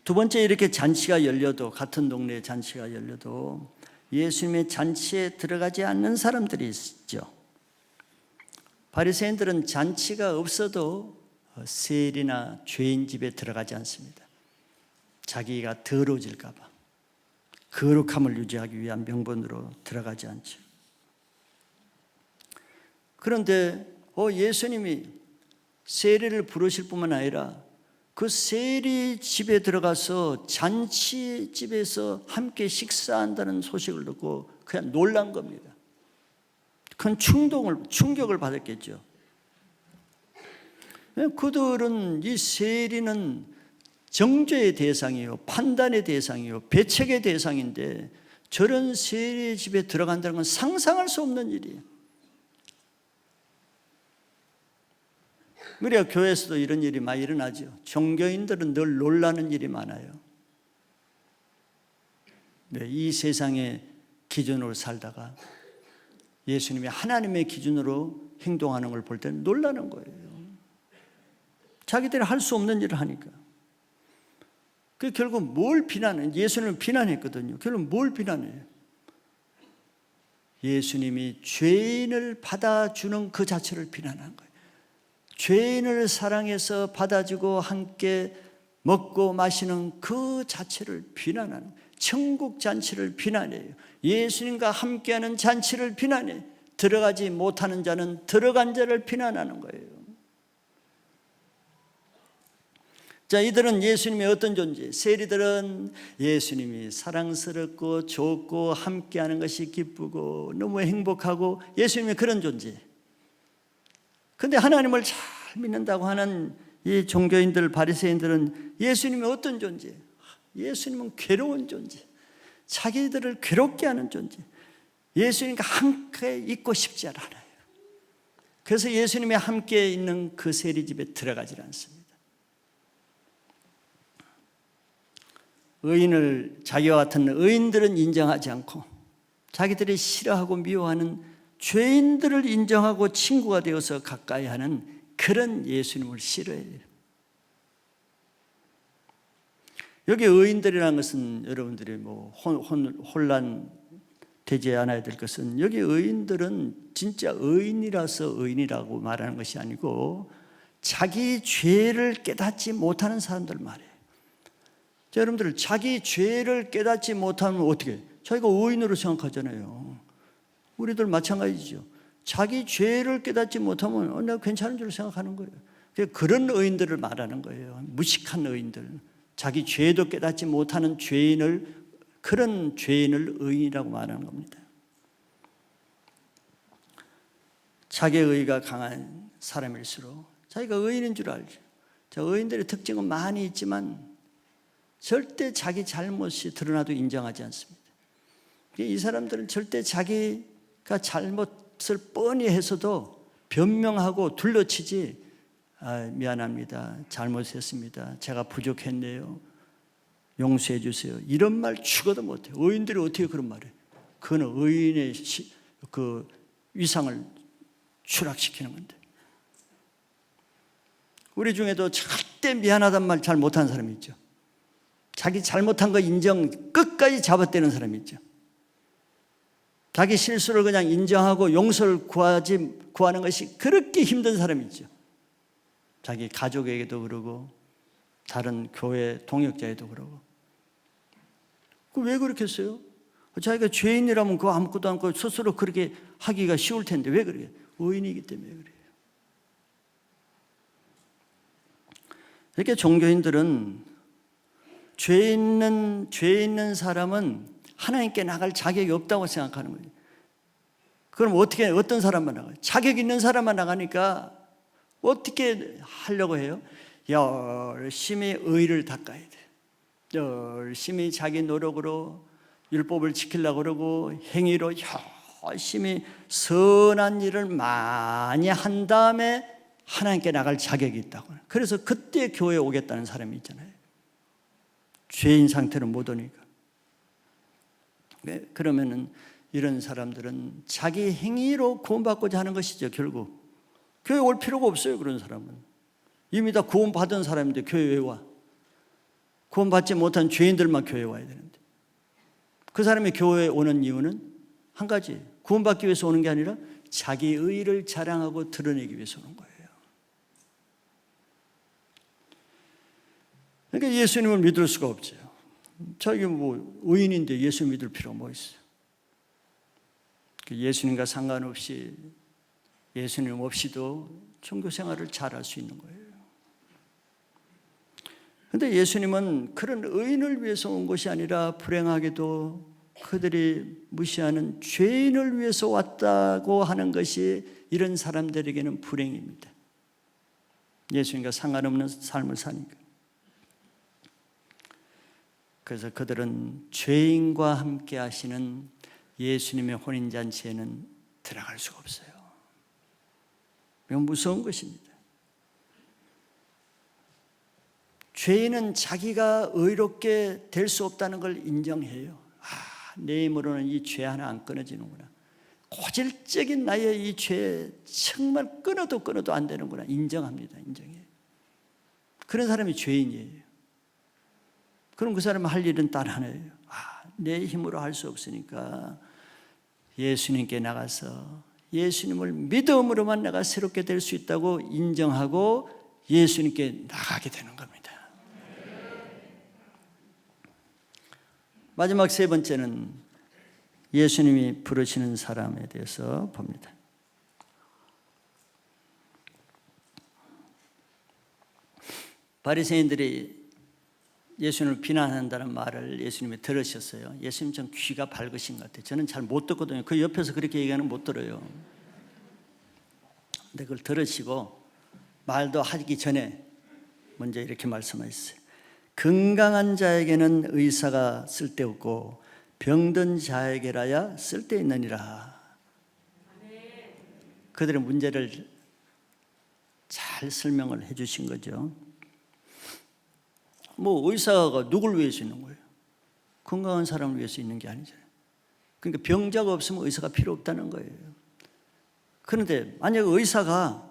두 번째, 이렇게 잔치가 열려도, 같은 동네에 잔치가 열려도 예수님의 잔치에 들어가지 않는 사람들이 있죠. 바리새인들은 잔치가 없어도 세리나 죄인 집에 들어가지 않습니다. 자기가 더러워질까 봐 거룩함을 유지하기 위한 명분으로 들어가지 않죠. 그런데 예수님이 세리를 부르실 뿐만 아니라 그 세리 집에 들어가서 잔치집에서 함께 식사한다는 소식을 듣고 그냥 놀란 겁니다. 큰 충격을 받았겠죠. 그들은, 이 세리는 정죄의 대상이요, 판단의 대상이요, 배척의 대상인데 저런 세리 집에 들어간다는 건 상상할 수 없는 일이에요. 우리가 교회에서도 이런 일이 많이 일어나죠. 종교인들은 늘 놀라는 일이 많아요. 이 세상의 기준으로 살다가 예수님이 하나님의 기준으로 행동하는 걸 볼 때는 놀라는 거예요. 자기들이 할 수 없는 일을 하니까. 그 결국 뭘 비난해? 예수님을 비난했거든요. 결국 뭘 비난해요? 예수님이 죄인을 받아주는 그 자체를 비난한 거예요. 죄인을 사랑해서 받아주고 함께 먹고 마시는 그 자체를 비난하는 거예요. 천국 잔치를 비난해요. 예수님과 함께하는 잔치를 비난해요. 들어가지 못하는 자는 들어간 자를 비난하는 거예요. 자, 이들은 예수님의 어떤 존재? 세리들은 예수님이 사랑스럽고 좋고 함께하는 것이 기쁘고 너무 행복하고 예수님의 그런 존재. 근데 하나님을 잘 믿는다고 하는 이 종교인들, 바리새인들은 예수님이 어떤 존재? 예수님은 괴로운 존재, 자기들을 괴롭게 하는 존재, 예수님과 함께 있고 싶지 않아요. 그래서 예수님이 함께 있는 그 세리집에 들어가지 않습니다. 의인을, 자기와 같은 의인들은 인정하지 않고 자기들이 싫어하고 미워하는 죄인들을 인정하고 친구가 되어서 가까이 하는 그런 예수님을 싫어해요. 여기 의인들이라는 것은 여러분들이 혼란되지 않아야 될 것은, 여기 의인들은 진짜 의인이라서 의인이라고 말하는 것이 아니고 자기 죄를 깨닫지 못하는 사람들 말이에요. 자, 여러분들, 자기 죄를 깨닫지 못하면 어떻게 해요? 자기가 의인으로 생각하잖아요. 우리들 마찬가지죠. 자기 죄를 깨닫지 못하면 내가 괜찮은 줄 생각하는 거예요. 그런 의인들을 말하는 거예요. 무식한 의인들, 자기 죄도 깨닫지 못하는 죄인을, 그런 죄인을 의인이라고 말하는 겁니다. 자기의 의가 강한 사람일수록 자기가 의인인 줄 알죠. 자, 의인들의 특징은 많이 있지만 절대 자기 잘못이 드러나도 인정하지 않습니다. 이 사람들은 절대 자기가 잘못을 뻔히 해서도 변명하고 둘러치지, 미안합니다, 잘못했습니다, 제가 부족했네요, 용서해 주세요, 이런 말 죽어도 못해요. 의인들이 어떻게 그런 말을 해요? 그건 의인의 그 위상을 추락시키는 건데. 우리 중에도 절대 미안하단 말 잘 못하는 사람이 있죠. 자기 잘못한 거 인정 끝까지 잡아떼는 사람이 있죠. 자기 실수를 그냥 인정하고 용서를 구하는 것이 그렇게 힘든 사람이 있죠. 자기 가족에게도 그러고 다른 교회 동역자에도 그러고. 왜 그렇게 했어요? 자기가 죄인이라면 그거 아무것도 않고 스스로 그렇게 하기가 쉬울 텐데 왜 그래요? 의인이기 때문에 그래요. 이렇게 종교인들은 죄 있는 사람은 하나님께 나갈 자격이 없다고 생각하는 거예요. 그럼 어떻게, 어떤 사람만 나가요? 자격 있는 사람만 나가니까 어떻게 하려고 해요? 열심히 의를 닦아야 돼. 열심히 자기 노력으로 율법을 지키려고 그러고 행위로 열심히 선한 일을 많이 한 다음에 하나님께 나갈 자격이 있다고. 그래서 그때 교회에 오겠다는 사람이 있잖아요. 죄인 상태로 못 오니까. 그러면은 이런 사람들은 자기 행위로 구원받고자 하는 것이죠. 결국 교회 올 필요가 없어요. 그런 사람은 이미 다 구원받은 사람인데 교회에 왜 와? 구원받지 못한 죄인들만 교회에 와야 되는데. 그 사람이 교회에 오는 이유는 한 가지, 구원받기 위해서 오는 게 아니라 자기 의의를 자랑하고 드러내기 위해서 오는 거예요. 그러니까 예수님을 믿을 수가 없죠. 자기 뭐 의인인데 예수 믿을 필요가 뭐 있어요? 예수님과 상관없이, 예수님 없이도 종교 생활을 잘할 수 있는 거예요. 그런데 예수님은 그런 의인을 위해서 온 것이 아니라 불행하게도 그들이 무시하는 죄인을 위해서 왔다고 하는 것이 이런 사람들에게는 불행입니다. 예수님과 상관없는 삶을 사니까. 그래서 그들은 죄인과 함께 하시는 예수님의 혼인잔치에는 들어갈 수가 없어요. 이건 무서운 것입니다. 죄인은 자기가 의롭게 될 수 없다는 걸 인정해요. 내 힘으로는 이 죄 하나 안 끊어지는구나. 고질적인 나의 이 죄 정말 끊어도 안 되는구나. 인정합니다. 인정해요. 그런 사람이 죄인이에요. 그럼 그 사람은 할 일은 딱 하나예요. 내 힘으로 할 수 없으니까 예수님께 나가서 예수님을 믿음으로만 내가 새롭게 될 수 있다고 인정하고 예수님께 나가게 되는 겁니다. 마지막 세 번째는 예수님이 부르시는 사람에 대해서 봅니다. 바리새인들이 예수님을 비난한다는 말을 예수님이 들으셨어요. 예수님 좀 귀가 밝으신 것 같아요. 저는 잘 못 듣거든요. 그 옆에서 그렇게 얘기하는 못 들어요. 근데 그걸 들으시고 말도 하기 전에 먼저 이렇게 말씀하셨어요. 건강한 자에게는 의사가 쓸데없고 병든 자에게라야 쓸데있느니라. 그들의 문제를 잘 설명을 해 주신 거죠. 뭐 의사가 누굴 위해서 있는 거예요? 건강한 사람을 위해서 있는 게 아니잖아요. 그러니까 병자가 없으면 의사가 필요 없다는 거예요. 그런데 만약 의사가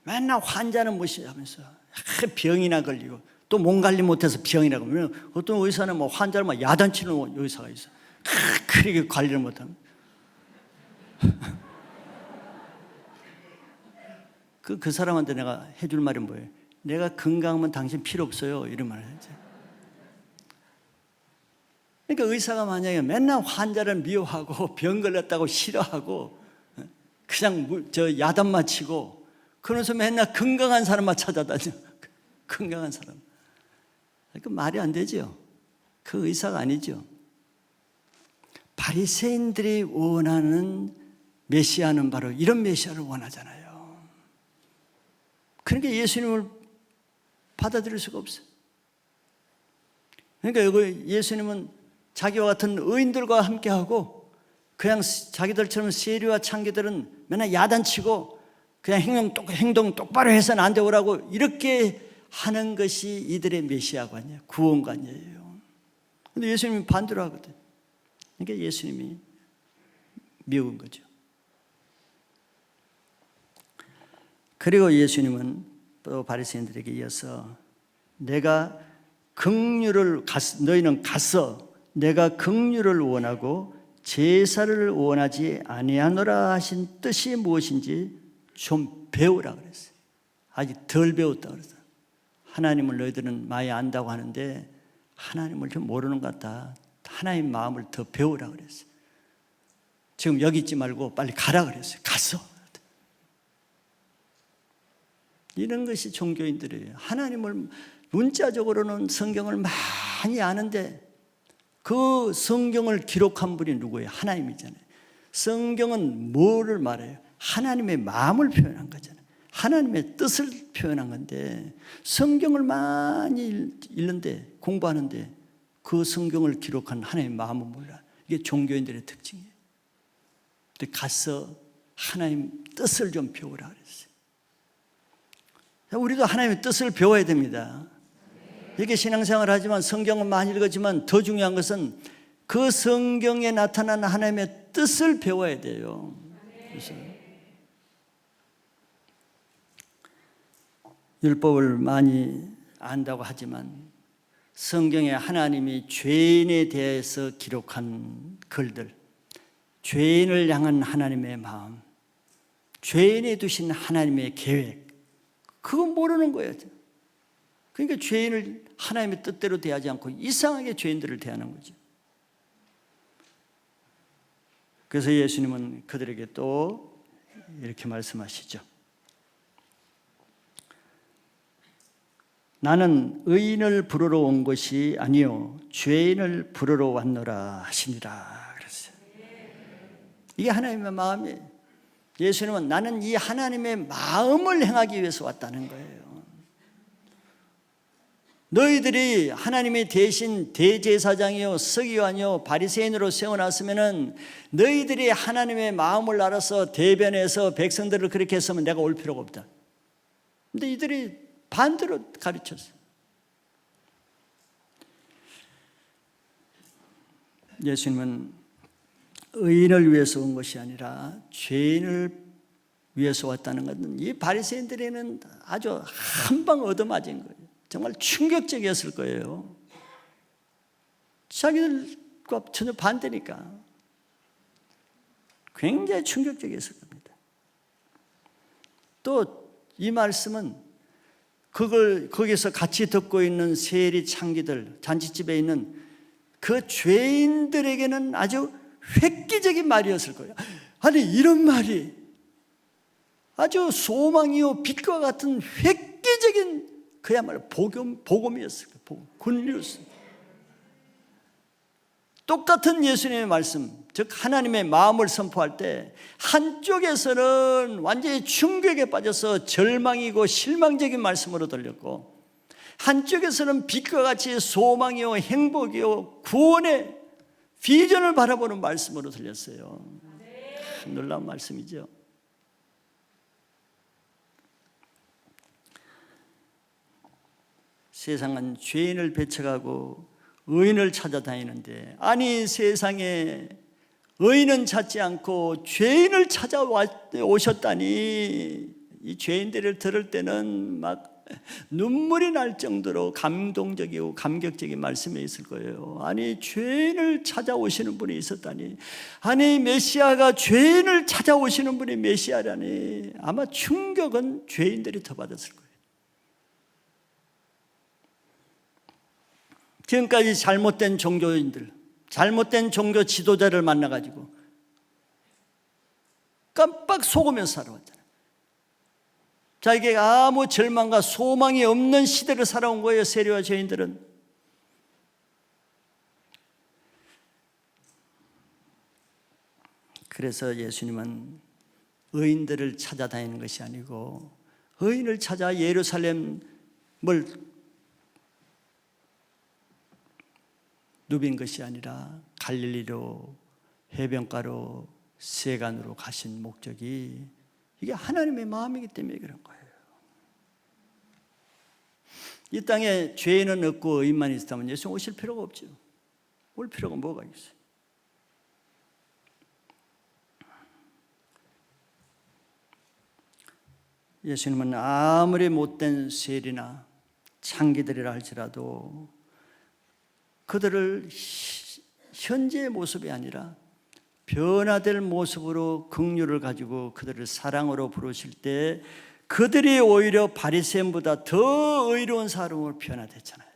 맨날 환자는 무시하면서 병이나 걸리고 또 몸 관리 못해서 병이나 걸리면 어떤 의사는 뭐 환자를 막 야단치는 의사가 있어. 그렇게 관리를 못하면 그 사람한테 내가 해줄 말이 뭐예요? 내가 건강하면 당신 필요 없어요. 이런 말을 했죠. 그러니까 의사가 만약에 맨날 환자를 미워하고 병 걸렸다고 싫어하고 그냥 야단만 치고 그러면서 맨날 건강한 사람만 찾아다녀. 건강한 사람. 그 말이 안 되죠. 그 의사가 아니죠. 바리새인들이 원하는 메시아는 바로 이런 메시아를 원하잖아요. 그러니까 예수님을 받아들일 수가 없어요. 그러니까 여기 예수님은 자기와 같은 의인들과 함께하고 그냥 자기들처럼 세리와 창기들은 맨날 야단치고 그냥 행동 똑바로 해서는 안 되오라고 이렇게 하는 것이 이들의 메시아관이에요. 구원관이에요. 그런데 예수님이 반대로 하거든요. 그러니까 예수님이 미운 거죠. 그리고 예수님은 또 바리새인들에게 이어서 내가 너희는 가서 내가 긍휼을 원하고 제사를 원하지 아니하노라 하신 뜻이 무엇인지 좀 배우라 그랬어요. 아직 덜 배웠다 그랬어요. 하나님을 너희들은 많이 안다고 하는데 하나님을 좀 모르는 것 같다. 하나님 마음을 더 배우라 그랬어요. 지금 여기 있지 말고 빨리 가라 그랬어요. 갔어. 이런 것이 종교인들이에요. 하나님을 문자적으로는 성경을 많이 아는데 그 성경을 기록한 분이 누구예요? 하나님이잖아요. 성경은 뭐를 말해요? 하나님의 마음을 표현한 거잖아요. 하나님의 뜻을 표현한 건데 성경을 많이 읽는데 공부하는데 그 성경을 기록한 하나님의 마음은 몰라. 이게 종교인들의 특징이에요. 근데 가서 하나님 뜻을 좀 배우라 그랬어요. 우리도 하나님의 뜻을 배워야 됩니다. 이렇게 신앙생활을 하지만 성경은 많이 읽었지만 더 중요한 것은 그 성경에 나타난 하나님의 뜻을 배워야 돼요. 그래서 율법을 많이 안다고 하지만 성경에 하나님이 죄인에 대해서 기록한 글들, 죄인을 향한 하나님의 마음, 죄인에 두신 하나님의 계획, 그건 모르는 거예요. 그러니까 죄인을 하나님의 뜻대로 대하지 않고 이상하게 죄인들을 대하는 거죠. 그래서 예수님은 그들에게 또 이렇게 말씀하시죠. 나는 의인을 부르러 온 것이 아니요 죄인을 부르러 왔노라 하시니라 그랬어요. 이게 하나님의 마음이에요. 예수님은 나는 이 하나님의 마음을 행하기 위해서 왔다는 거예요. 너희들이 하나님의 대신 대제사장이요 서기관이요 바리새인으로 세워놨으면은 너희들이 하나님의 마음을 알아서 대변해서 백성들을 그렇게 했으면 내가 올 필요가 없다. 근데 이들이 반대로 가르쳤어요. 예수님은 의인을 위해서 온 것이 아니라 죄인을 위해서 왔다는 것은 이 바리새인들에는 아주 한 방 얻어맞은 거예요. 정말 충격적이었을 거예요. 자기들과 전혀 반대니까 굉장히 충격적이었을 겁니다. 또 이 말씀은 그걸 거기서 같이 듣고 있는 세리 창기들, 잔치집에 있는 그 죄인들에게는 아주 획기적인 말이었을 거예요. 아니 이런 말이 아주 소망이요 빛과 같은 획기적인 그야말로 복음이었을 거예요. 복음, 굿뉴스. 똑같은 예수님의 말씀, 즉 하나님의 마음을 선포할 때 한쪽에서는 완전히 충격에 빠져서 절망이고 실망적인 말씀으로 들렸고 한쪽에서는 빛과 같이 소망이요 행복이요 구원의 비전을 바라보는 말씀으로 들렸어요. 놀라운 말씀이죠. 세상은 죄인을 배척하고 의인을 찾아다니는데 아니 세상에 의인은 찾지 않고 죄인을 찾아오셨다니 이 죄인들을 들을 때는 막 눈물이 날 정도로 감동적이고 감격적인 말씀이 있을 거예요. 아니 죄인을 찾아오시는 분이 있었다니, 아니 메시아가 죄인을 찾아오시는 분이 메시아라니, 아마 충격은 죄인들이 더 받았을 거예요. 지금까지 잘못된 종교인들, 잘못된 종교 지도자를 만나가지고 깜빡 속으면서 살아왔잖아요. 자기에게 아무 절망과 소망이 없는 시대를 살아온 거예요. 세리와 죄인들은. 그래서 예수님은 의인들을 찾아다니는 것이 아니고 의인을 찾아 예루살렘을 누빈 것이 아니라 갈릴리로 해변가로 세간으로 가신 목적이 이게 하나님의 마음이기 때문에 그런 거예요. 이 땅에 죄인은 없고 의인만 있었다면 예수님 오실 필요가 없죠. 올 필요가 뭐가 있어요? 예수님은 아무리 못된 세리나 창기들이라 할지라도 그들을 현재의 모습이 아니라 변화될 모습으로 긍휼을 가지고 그들을 사랑으로 부르실 때 그들이 오히려 바리새인보다 더 의로운 사람으로 변화됐잖아요.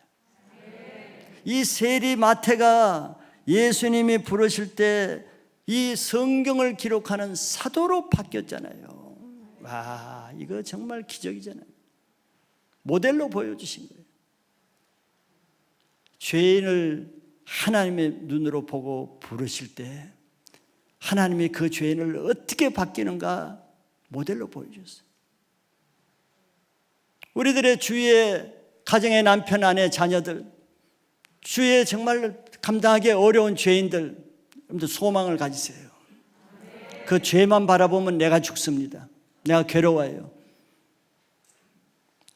이 세리 마태가 예수님이 부르실 때 이 성경을 기록하는 사도로 바뀌었잖아요. 와, 이거 정말 기적이잖아요. 모델로 보여주신 거예요. 죄인을 하나님의 눈으로 보고 부르실 때 하나님이 그 죄인을 어떻게 바뀌는가 모델로 보여줬어요. 우리들의 주위의 가정의 남편, 아내, 자녀들, 주위에 정말 감당하기 어려운 죄인들, 여러분들 소망을 가지세요. 그 죄만 바라보면 내가 죽습니다. 내가 괴로워요.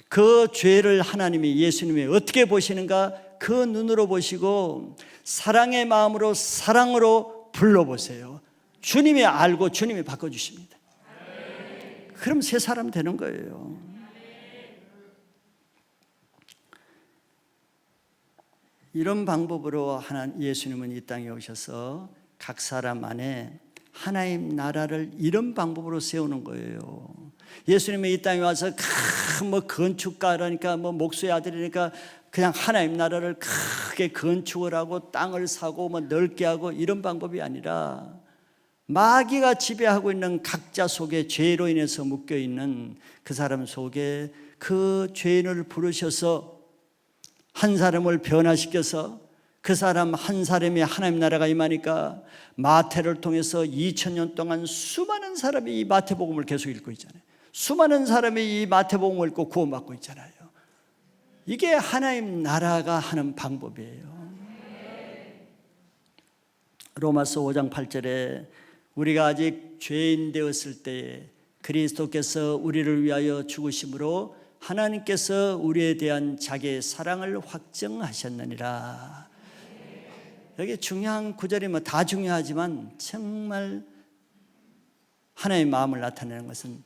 그 죄를 하나님이, 예수님이 어떻게 보시는가 그 눈으로 보시고 사랑의 마음으로, 사랑으로 불러보세요. 주님이 알고 주님이 바꿔주십니다. 그럼 새 사람 되는 거예요. 이런 방법으로 예수님은 이 땅에 오셔서 각 사람 안에 하나님 나라를 이런 방법으로 세우는 거예요. 예수님이 이 땅에 와서 건축가라니까 목수의 아들이니까 그냥 하나님 나라를 크게 건축을 하고 땅을 사고 넓게 하고 이런 방법이 아니라 마귀가 지배하고 있는 각자 속에 죄로 인해서 묶여있는 그 사람 속에 그 죄인을 부르셔서 한 사람을 변화시켜서 그 사람 한 사람이 하나님 나라가 임하니까 마태를 통해서 2000년 동안 수많은 사람이 이 마태복음을 계속 읽고 있잖아요. 수많은 사람이 이 마태복음을 읽고 구원받고 있잖아요. 이게 하나님 나라가 하는 방법이에요. 로마서 5장 8절에 우리가 아직 죄인 되었을 때에 그리스도께서 우리를 위하여 죽으심으로 하나님께서 우리에 대한 자기의 사랑을 확증하셨느니라. 여기 중요한 구절이면 다 중요하지만 정말 하나님의 마음을 나타내는 것은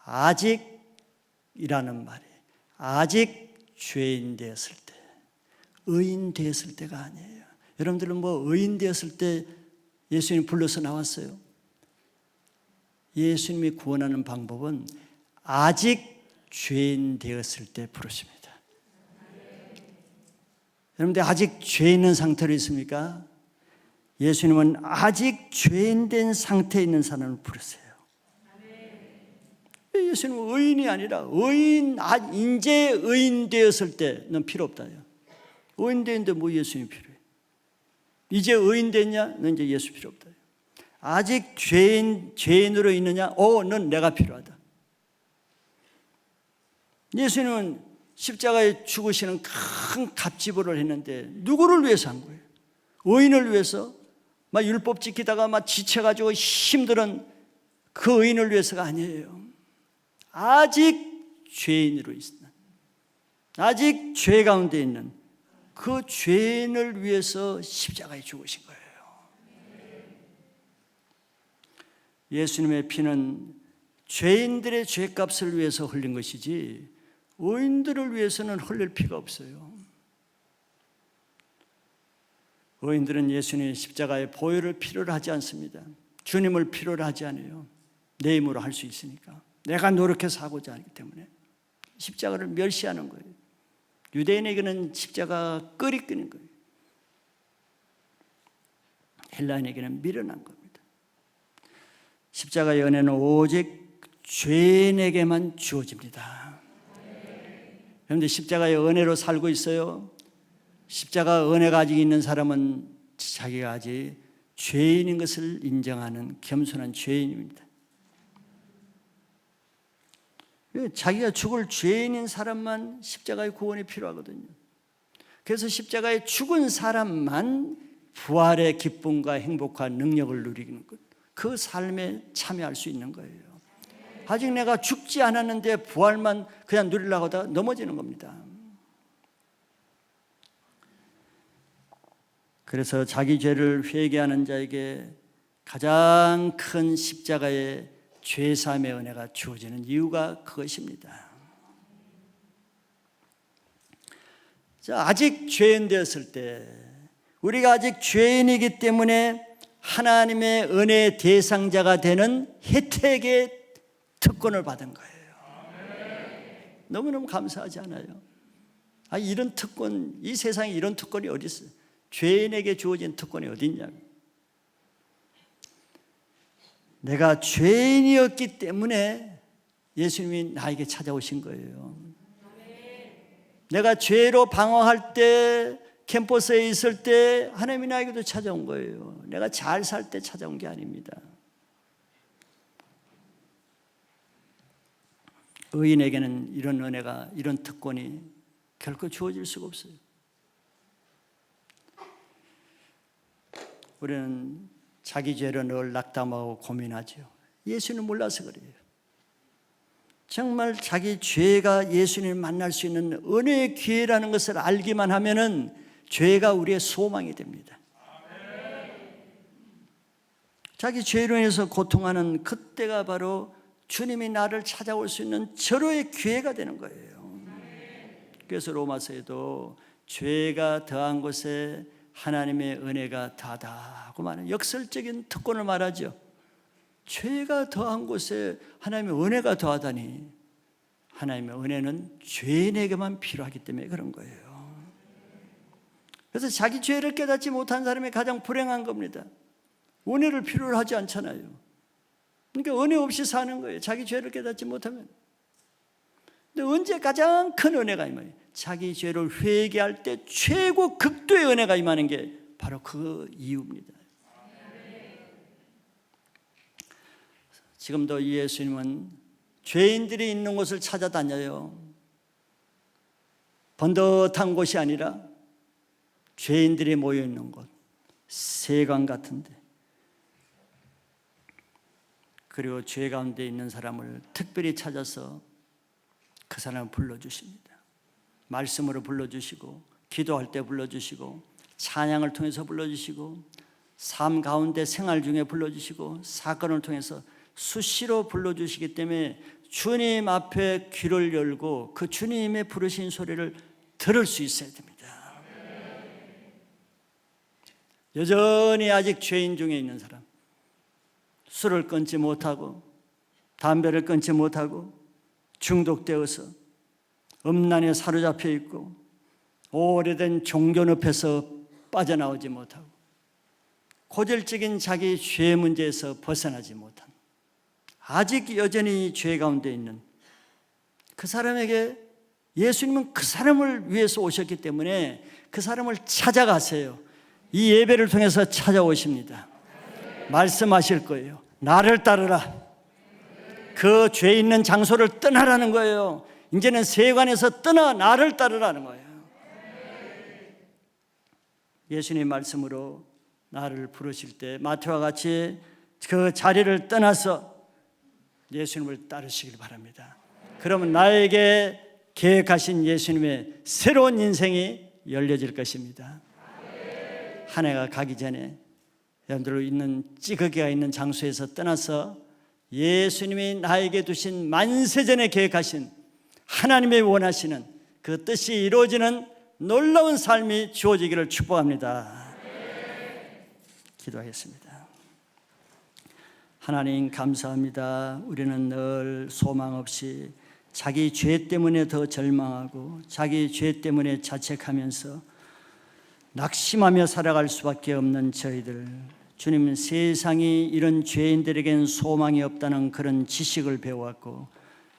아직이라는 말이에요. 아직 죄인 되었을 때, 의인 되었을 때가 아니에요. 여러분들은 의인 되었을 때 예수님 불러서 나왔어요. 예수님이 구원하는 방법은 아직 죄인 되었을 때 부르십니다. 여러분들 아직 죄 있는 상태로 있습니까? 예수님은 아직 죄인 된 상태에 있는 사람을 부르세요. 예수님은 의인이 아니라 이제 의인 되었을 때는 필요 없다. 의인 되는데 예수님이 필요해? 이제 의인 됐냐? 넌 이제 예수 필요 없다. 아직 죄인으로 있느냐? 넌 내가 필요하다. 예수님은 십자가에 죽으시는 큰 값지불을 했는데 누구를 위해서 한 거예요? 의인을 위해서? 율법 지키다가 지쳐가지고 힘든 그 의인을 위해서가 아니에요. 아직 죄인으로 있는, 아직 죄 가운데 있는 그 죄인을 위해서 십자가에 죽으신 거예요. 예수님의 피는 죄인들의 죄값을 위해서 흘린 것이지 의인들을 위해서는 흘릴 피가 없어요. 의인들은 예수님의 십자가의 보혈을 필요로 하지 않습니다. 주님을 필요로 하지 않아요. 내 힘으로 할 수 있으니까. 내가 노력해서 하고자 하기 때문에 십자가를 멸시하는 거예요. 유대인에게는 십자가가 끈이 끄는 거예요. 헬라인에게는 미련한 겁니다. 십자가의 은혜는 오직 죄인에게만 주어집니다. 그런데 십자가의 은혜로 살고 있어요. 십자가 은혜가 아직 있는 사람은 자기가 아직 죄인인 것을 인정하는 겸손한 죄인입니다. 자기가 죽을 죄인인 사람만 십자가의 구원이 필요하거든요. 그래서 십자가에 죽은 사람만 부활의 기쁨과 행복과 능력을 누리는 것, 그 삶에 참여할 수 있는 거예요. 아직 내가 죽지 않았는데 부활만 그냥 누리려고 하다가 넘어지는 겁니다. 그래서 자기 죄를 회개하는 자에게 가장 큰 십자가의 죄사함의 은혜가 주어지는 이유가 그것입니다. 자, 아직 죄인 되었을 때, 우리가 아직 죄인이기 때문에 하나님의 은혜의 대상자가 되는 혜택의 특권을 받은 거예요. 너무너무 감사하지 않아요? 이런 특권, 이 세상에 이런 특권이 어디 있어요? 죄인에게 주어진 특권이 어디 있냐고. 내가 죄인이었기 때문에 예수님이 나에게 찾아오신 거예요. 내가 죄로 방황할 때 캠퍼스에 있을 때 하나님이 나에게도 찾아온 거예요. 내가 잘 살 때 찾아온 게 아닙니다. 의인에게는 이런 은혜가, 이런 특권이 결코 주어질 수가 없어요. 우리는 자기 죄로 늘 낙담하고 고민하죠. 예수는 몰라서 그래요. 정말 자기 죄가 예수님을 만날 수 있는 은혜의 기회라는 것을 알기만 하면은 죄가 우리의 소망이 됩니다. 자기 죄로 인해서 고통하는 그때가 바로 주님이 나를 찾아올 수 있는 절호의 기회가 되는 거예요. 그래서 로마서에도 죄가 더한 곳에 하나님의 은혜가 더하다고 말하는 역설적인 특권을 말하죠. 죄가 더한 곳에 하나님의 은혜가 더하다니, 하나님의 은혜는 죄인에게만 필요하기 때문에 그런 거예요. 그래서 자기 죄를 깨닫지 못한 사람이 가장 불행한 겁니다. 은혜를 필요로 하지 않잖아요. 그러니까 은혜 없이 사는 거예요. 자기 죄를 깨닫지 못하면. 근데 언제 가장 큰 은혜가 임해요? 자기 죄를 회개할 때 최고 극도의 은혜가 임하는 게 바로 그 이유입니다. 지금도 예수님은 죄인들이 있는 곳을 찾아다녀요. 번듯한 곳이 아니라 죄인들이 모여 있는 곳, 세관 같은데, 그리고 죄 가운데 있는 사람을 특별히 찾아서 그 사람을 불러주십니다. 말씀으로 불러주시고, 기도할 때 불러주시고, 찬양을 통해서 불러주시고, 삶 가운데 생활 중에 불러주시고, 사건을 통해서 수시로 불러주시기 때문에 주님 앞에 귀를 열고 그 주님의 부르신 소리를 들을 수 있어야 됩니다. 여전히 아직 죄인 중에 있는 사람, 술을 끊지 못하고 담배를 끊지 못하고 중독되어서 음란에 사로잡혀 있고 오래된 종교 늪에서 빠져나오지 못하고 고질적인 자기 죄 문제에서 벗어나지 못한, 아직 여전히 죄 가운데 있는 그 사람에게 예수님은 그 사람을 위해서 오셨기 때문에 그 사람을 찾아가세요. 이 예배를 통해서 찾아오십니다. 말씀하실 거예요. 나를 따르라. 그 죄 있는 장소를 떠나라는 거예요. 이제는 세관에서 떠나 나를 따르라는 거예요. 예수님 말씀으로 나를 부르실 때 마태와 같이 그 자리를 떠나서 예수님을 따르시길 바랍니다. 그러면 나에게 계획하신 예수님의 새로운 인생이 열려질 것입니다. 한 해가 가기 전에 여러분들 있는 찌꺼기가 있는 장소에서 떠나서 예수님이 나에게 두신 만세전에 계획하신 하나님의 원하시는 그 뜻이 이루어지는 놀라운 삶이 주어지기를 축복합니다. 기도하겠습니다. 하나님 감사합니다. 우리는 늘 소망 없이 자기 죄 때문에 더 절망하고 자기 죄 때문에 자책하면서 낙심하며 살아갈 수밖에 없는 저희들, 주님, 세상이 이런 죄인들에겐 소망이 없다는 그런 지식을 배워왔고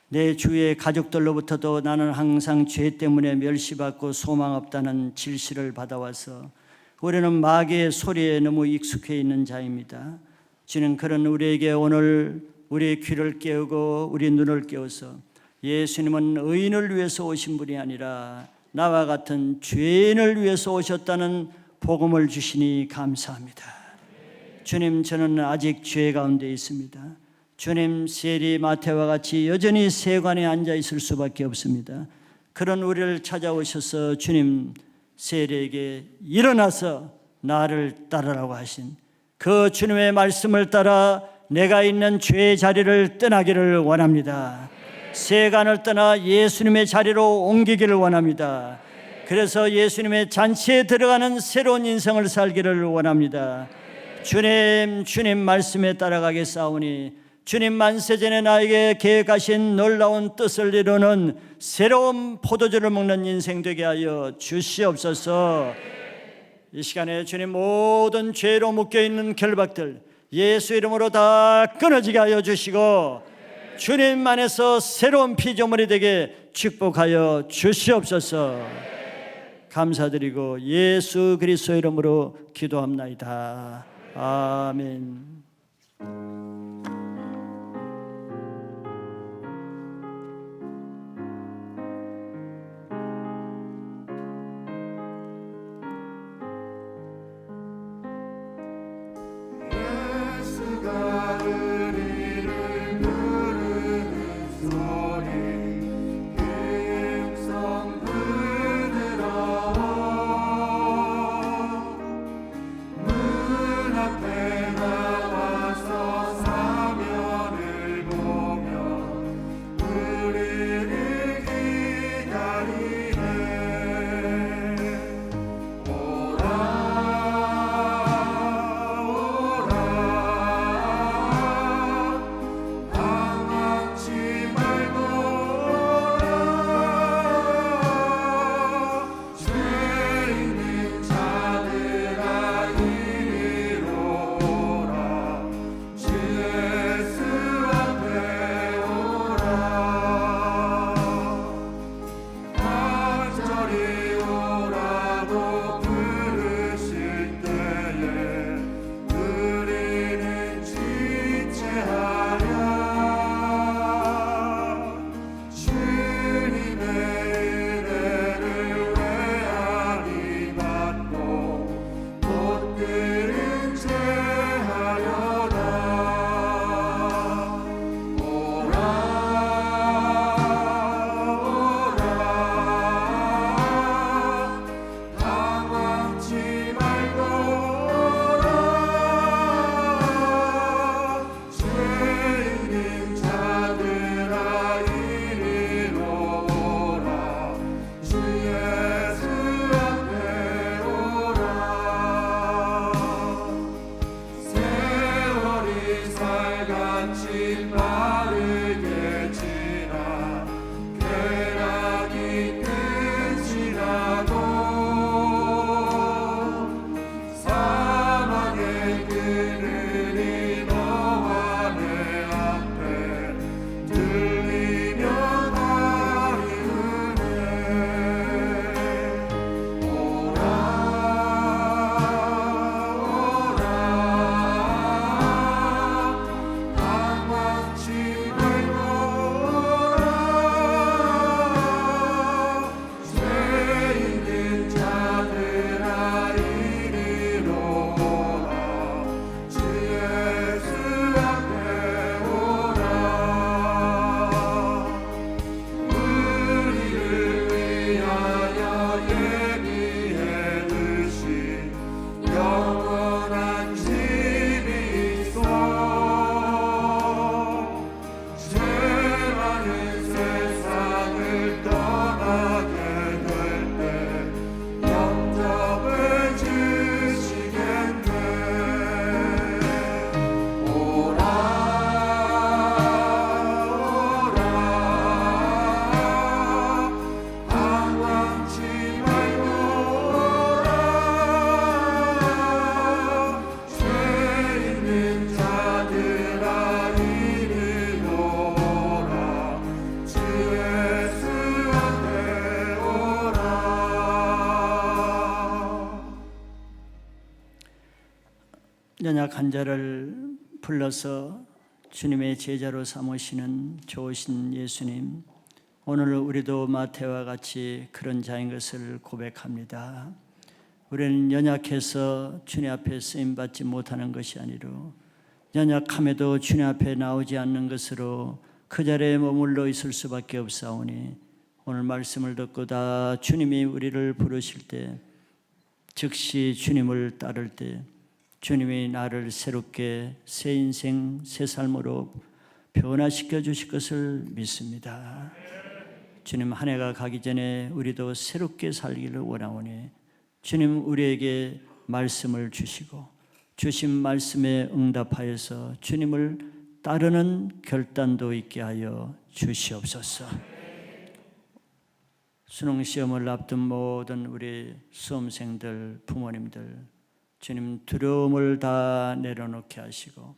내 주위의 가족들로부터도 나는 항상 죄 때문에 멸시받고 소망 없다는 질시를 받아와서 우리는 마귀의 소리에 너무 익숙해 있는 자입니다. 주님, 그런 우리에게 오늘 우리의 귀를 깨우고 우리 눈을 깨워서 예수님은 의인을 위해서 오신 분이 아니라 나와 같은 죄인을 위해서 오셨다는 복음을 주시니 감사합니다. 주님, 저는 아직 죄 가운데 있습니다. 주님, 세리 마태와 같이 여전히 세관에 앉아 있을 수밖에 없습니다. 그런 우리를 찾아오셔서 주님, 세리에게 일어나서 나를 따르라고 하신 그 주님의 말씀을 따라 내가 있는 죄의 자리를 떠나기를 원합니다. 세간을 떠나 예수님의 자리로 옮기기를 원합니다. 그래서 예수님의 잔치에 들어가는 새로운 인생을 살기를 원합니다. 주님 말씀에 따라가겠사오니 주님 만세전에 나에게 계획하신 놀라운 뜻을 이루는 새로운 포도주를 먹는 인생 되게 하여 주시옵소서. 이 시간에 주님 모든 죄로 묶여있는 결박들 예수 이름으로 다 끊어지게 하여 주시고 주님 안에서 새로운 피조물이 되게 축복하여 주시옵소서. 감사드리고 예수 그리스도 이름으로 기도합나이다. 아멘. 예수가 우리를 부르는 소리 음성 부드러워 문 앞에 나와서 사면을 보며 우리를 기다리네. 연약 환자를 불러서 주님의 제자로 삼으시는 좋으신 예수님, 오늘 우리도 마태와 같이 그런 자인 것을 고백합니다. 우리는 연약해서 주님 앞에 쓰임받지 못하는 것이 아니로 연약함에도 주님 앞에 나오지 않는 것으로 그 자리에 머물러 있을 수밖에 없사오니 오늘 말씀을 듣고 다 주님이 우리를 부르실 때 즉시 주님을 따를 때 주님이 나를 새롭게 새 인생 새 삶으로 변화시켜 주실 것을 믿습니다. 주님, 한 해가 가기 전에 우리도 새롭게 살기를 원하오니 주님 우리에게 말씀을 주시고 주신 말씀에 응답하여서 주님을 따르는 결단도 있게 하여 주시옵소서. 수능시험을 앞둔 모든 우리 수험생들, 부모님들, 주님 두려움을 다 내려놓게 하시고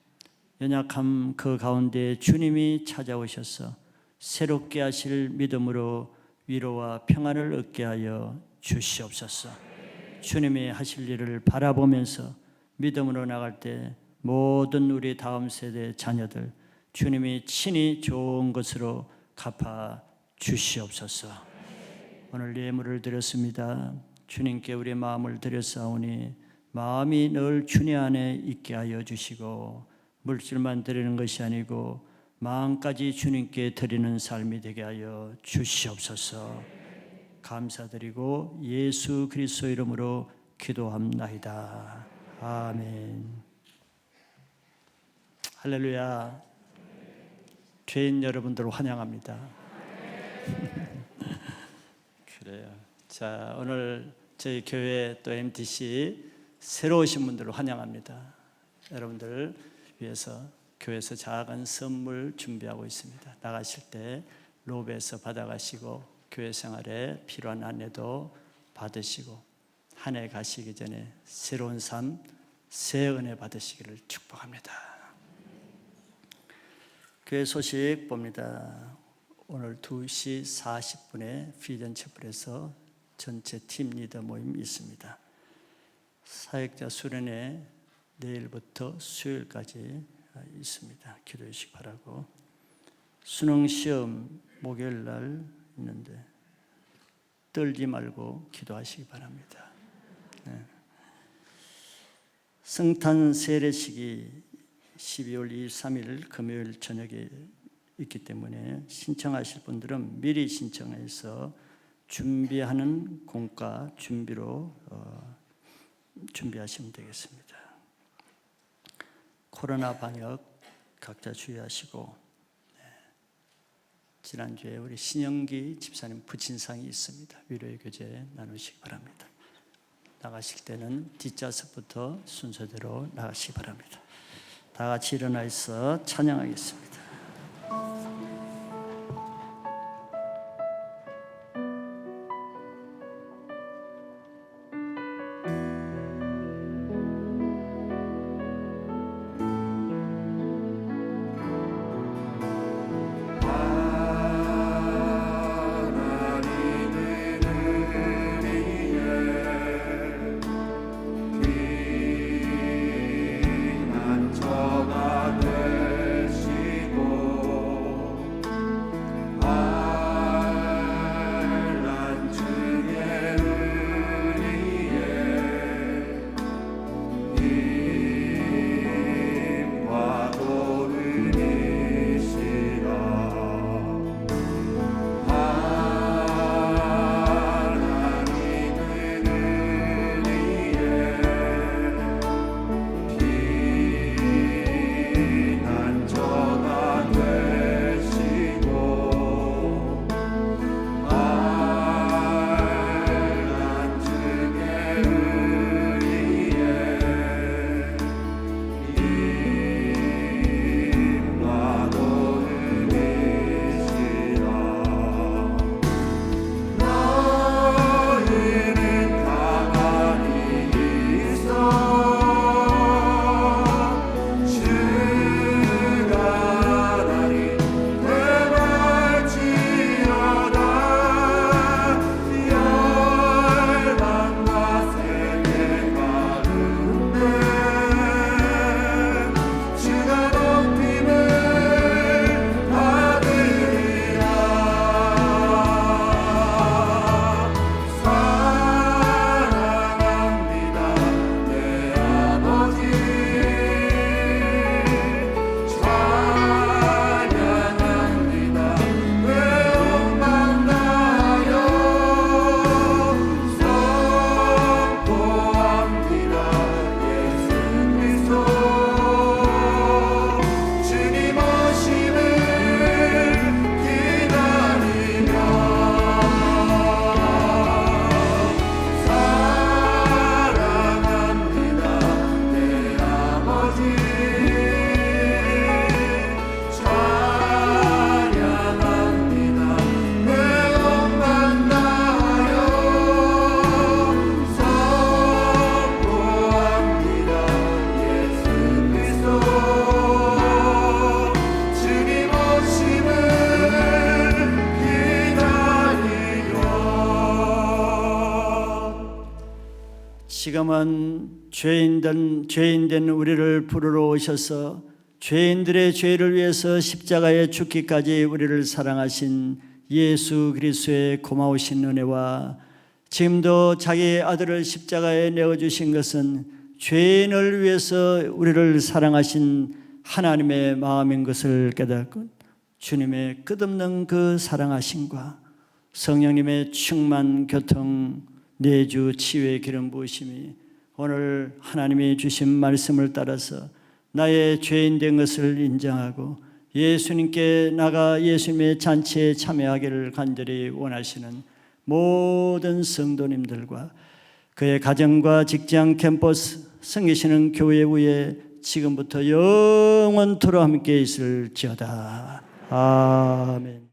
연약함 그 가운데 주님이 찾아오셔서 새롭게 하실 믿음으로 위로와 평안을 얻게 하여 주시옵소서. 주님이 하실 일을 바라보면서 믿음으로 나갈 때 모든 우리 다음 세대 자녀들 주님이 친히 좋은 것으로 갚아 주시옵소서. 오늘 예물을 드렸습니다. 주님께 우리 마음을 드렸사오니 마음이 늘 주님 안에 있게 하여 주시고 물질만 드리는 것이 아니고 마음까지 주님께 드리는 삶이 되게 하여 주시옵소서. 감사드리고 예수 그리스도 이름으로 기도합나이다. 아멘. 할렐루야. 죄인 여러분들 환영합니다. 그래요. 자, 오늘 저희 교회 또 MTC 새로 오신 분들을 환영합니다. 여러분들 위해서 교회에서 작은 선물 준비하고 있습니다. 나가실 때 로비에서 받아가시고 교회 생활에 필요한 안내도 받으시고 한 해 가시기 전에 새로운 삶, 새 은혜 받으시기를 축복합니다. 교회 소식 봅니다. 오늘 2시 40분에 피전 채플에서 전체 팀 리더 모임이 있습니다. 사역자 수련회 내일부터 수요일까지 있습니다. 기도해 주시기 바라고. 수능 시험 목요일 날 있는데 떨지 말고 기도하시기 바랍니다. 네. 성탄 세례식이 12월 23일 금요일 저녁에 있기 때문에 신청하실 분들은 미리 신청해서 준비하는 공과 준비로 준비하시면 되겠습니다. 코로나 방역 각자 주의하시고, 지난주에 우리 신영기 집사님 부친상이 있습니다. 위로의 교제 나누시기 바랍니다. 나가실 때는 뒷좌석부터 순서대로 나가시기 바랍니다. 다 같이 일어나 있어 찬양하겠습니다. 피난처가 되시는 지금은 죄인된 우리를 부르러 오셔서 죄인들의 죄를 위해서 십자가에 죽기까지 우리를 사랑하신 예수 그리스도의 고마우신 은혜와 지금도 자기 아들을 십자가에 내어주신 것은 죄인을 위해서 우리를 사랑하신 하나님의 마음인 것을 깨닫고 주님의 끝없는 그 사랑하심과 성령님의 충만 교통 내주 치유의 기름 부으심이 오늘 하나님이 주신 말씀을 따라서 나의 죄인 된 것을 인정하고 예수님께 나가 예수님의 잔치에 참여하기를 간절히 원하시는 모든 성도님들과 그의 가정과 직장, 캠퍼스, 섬기시는 교회 위에 지금부터 영원토록 함께 있을지어다. 아멘.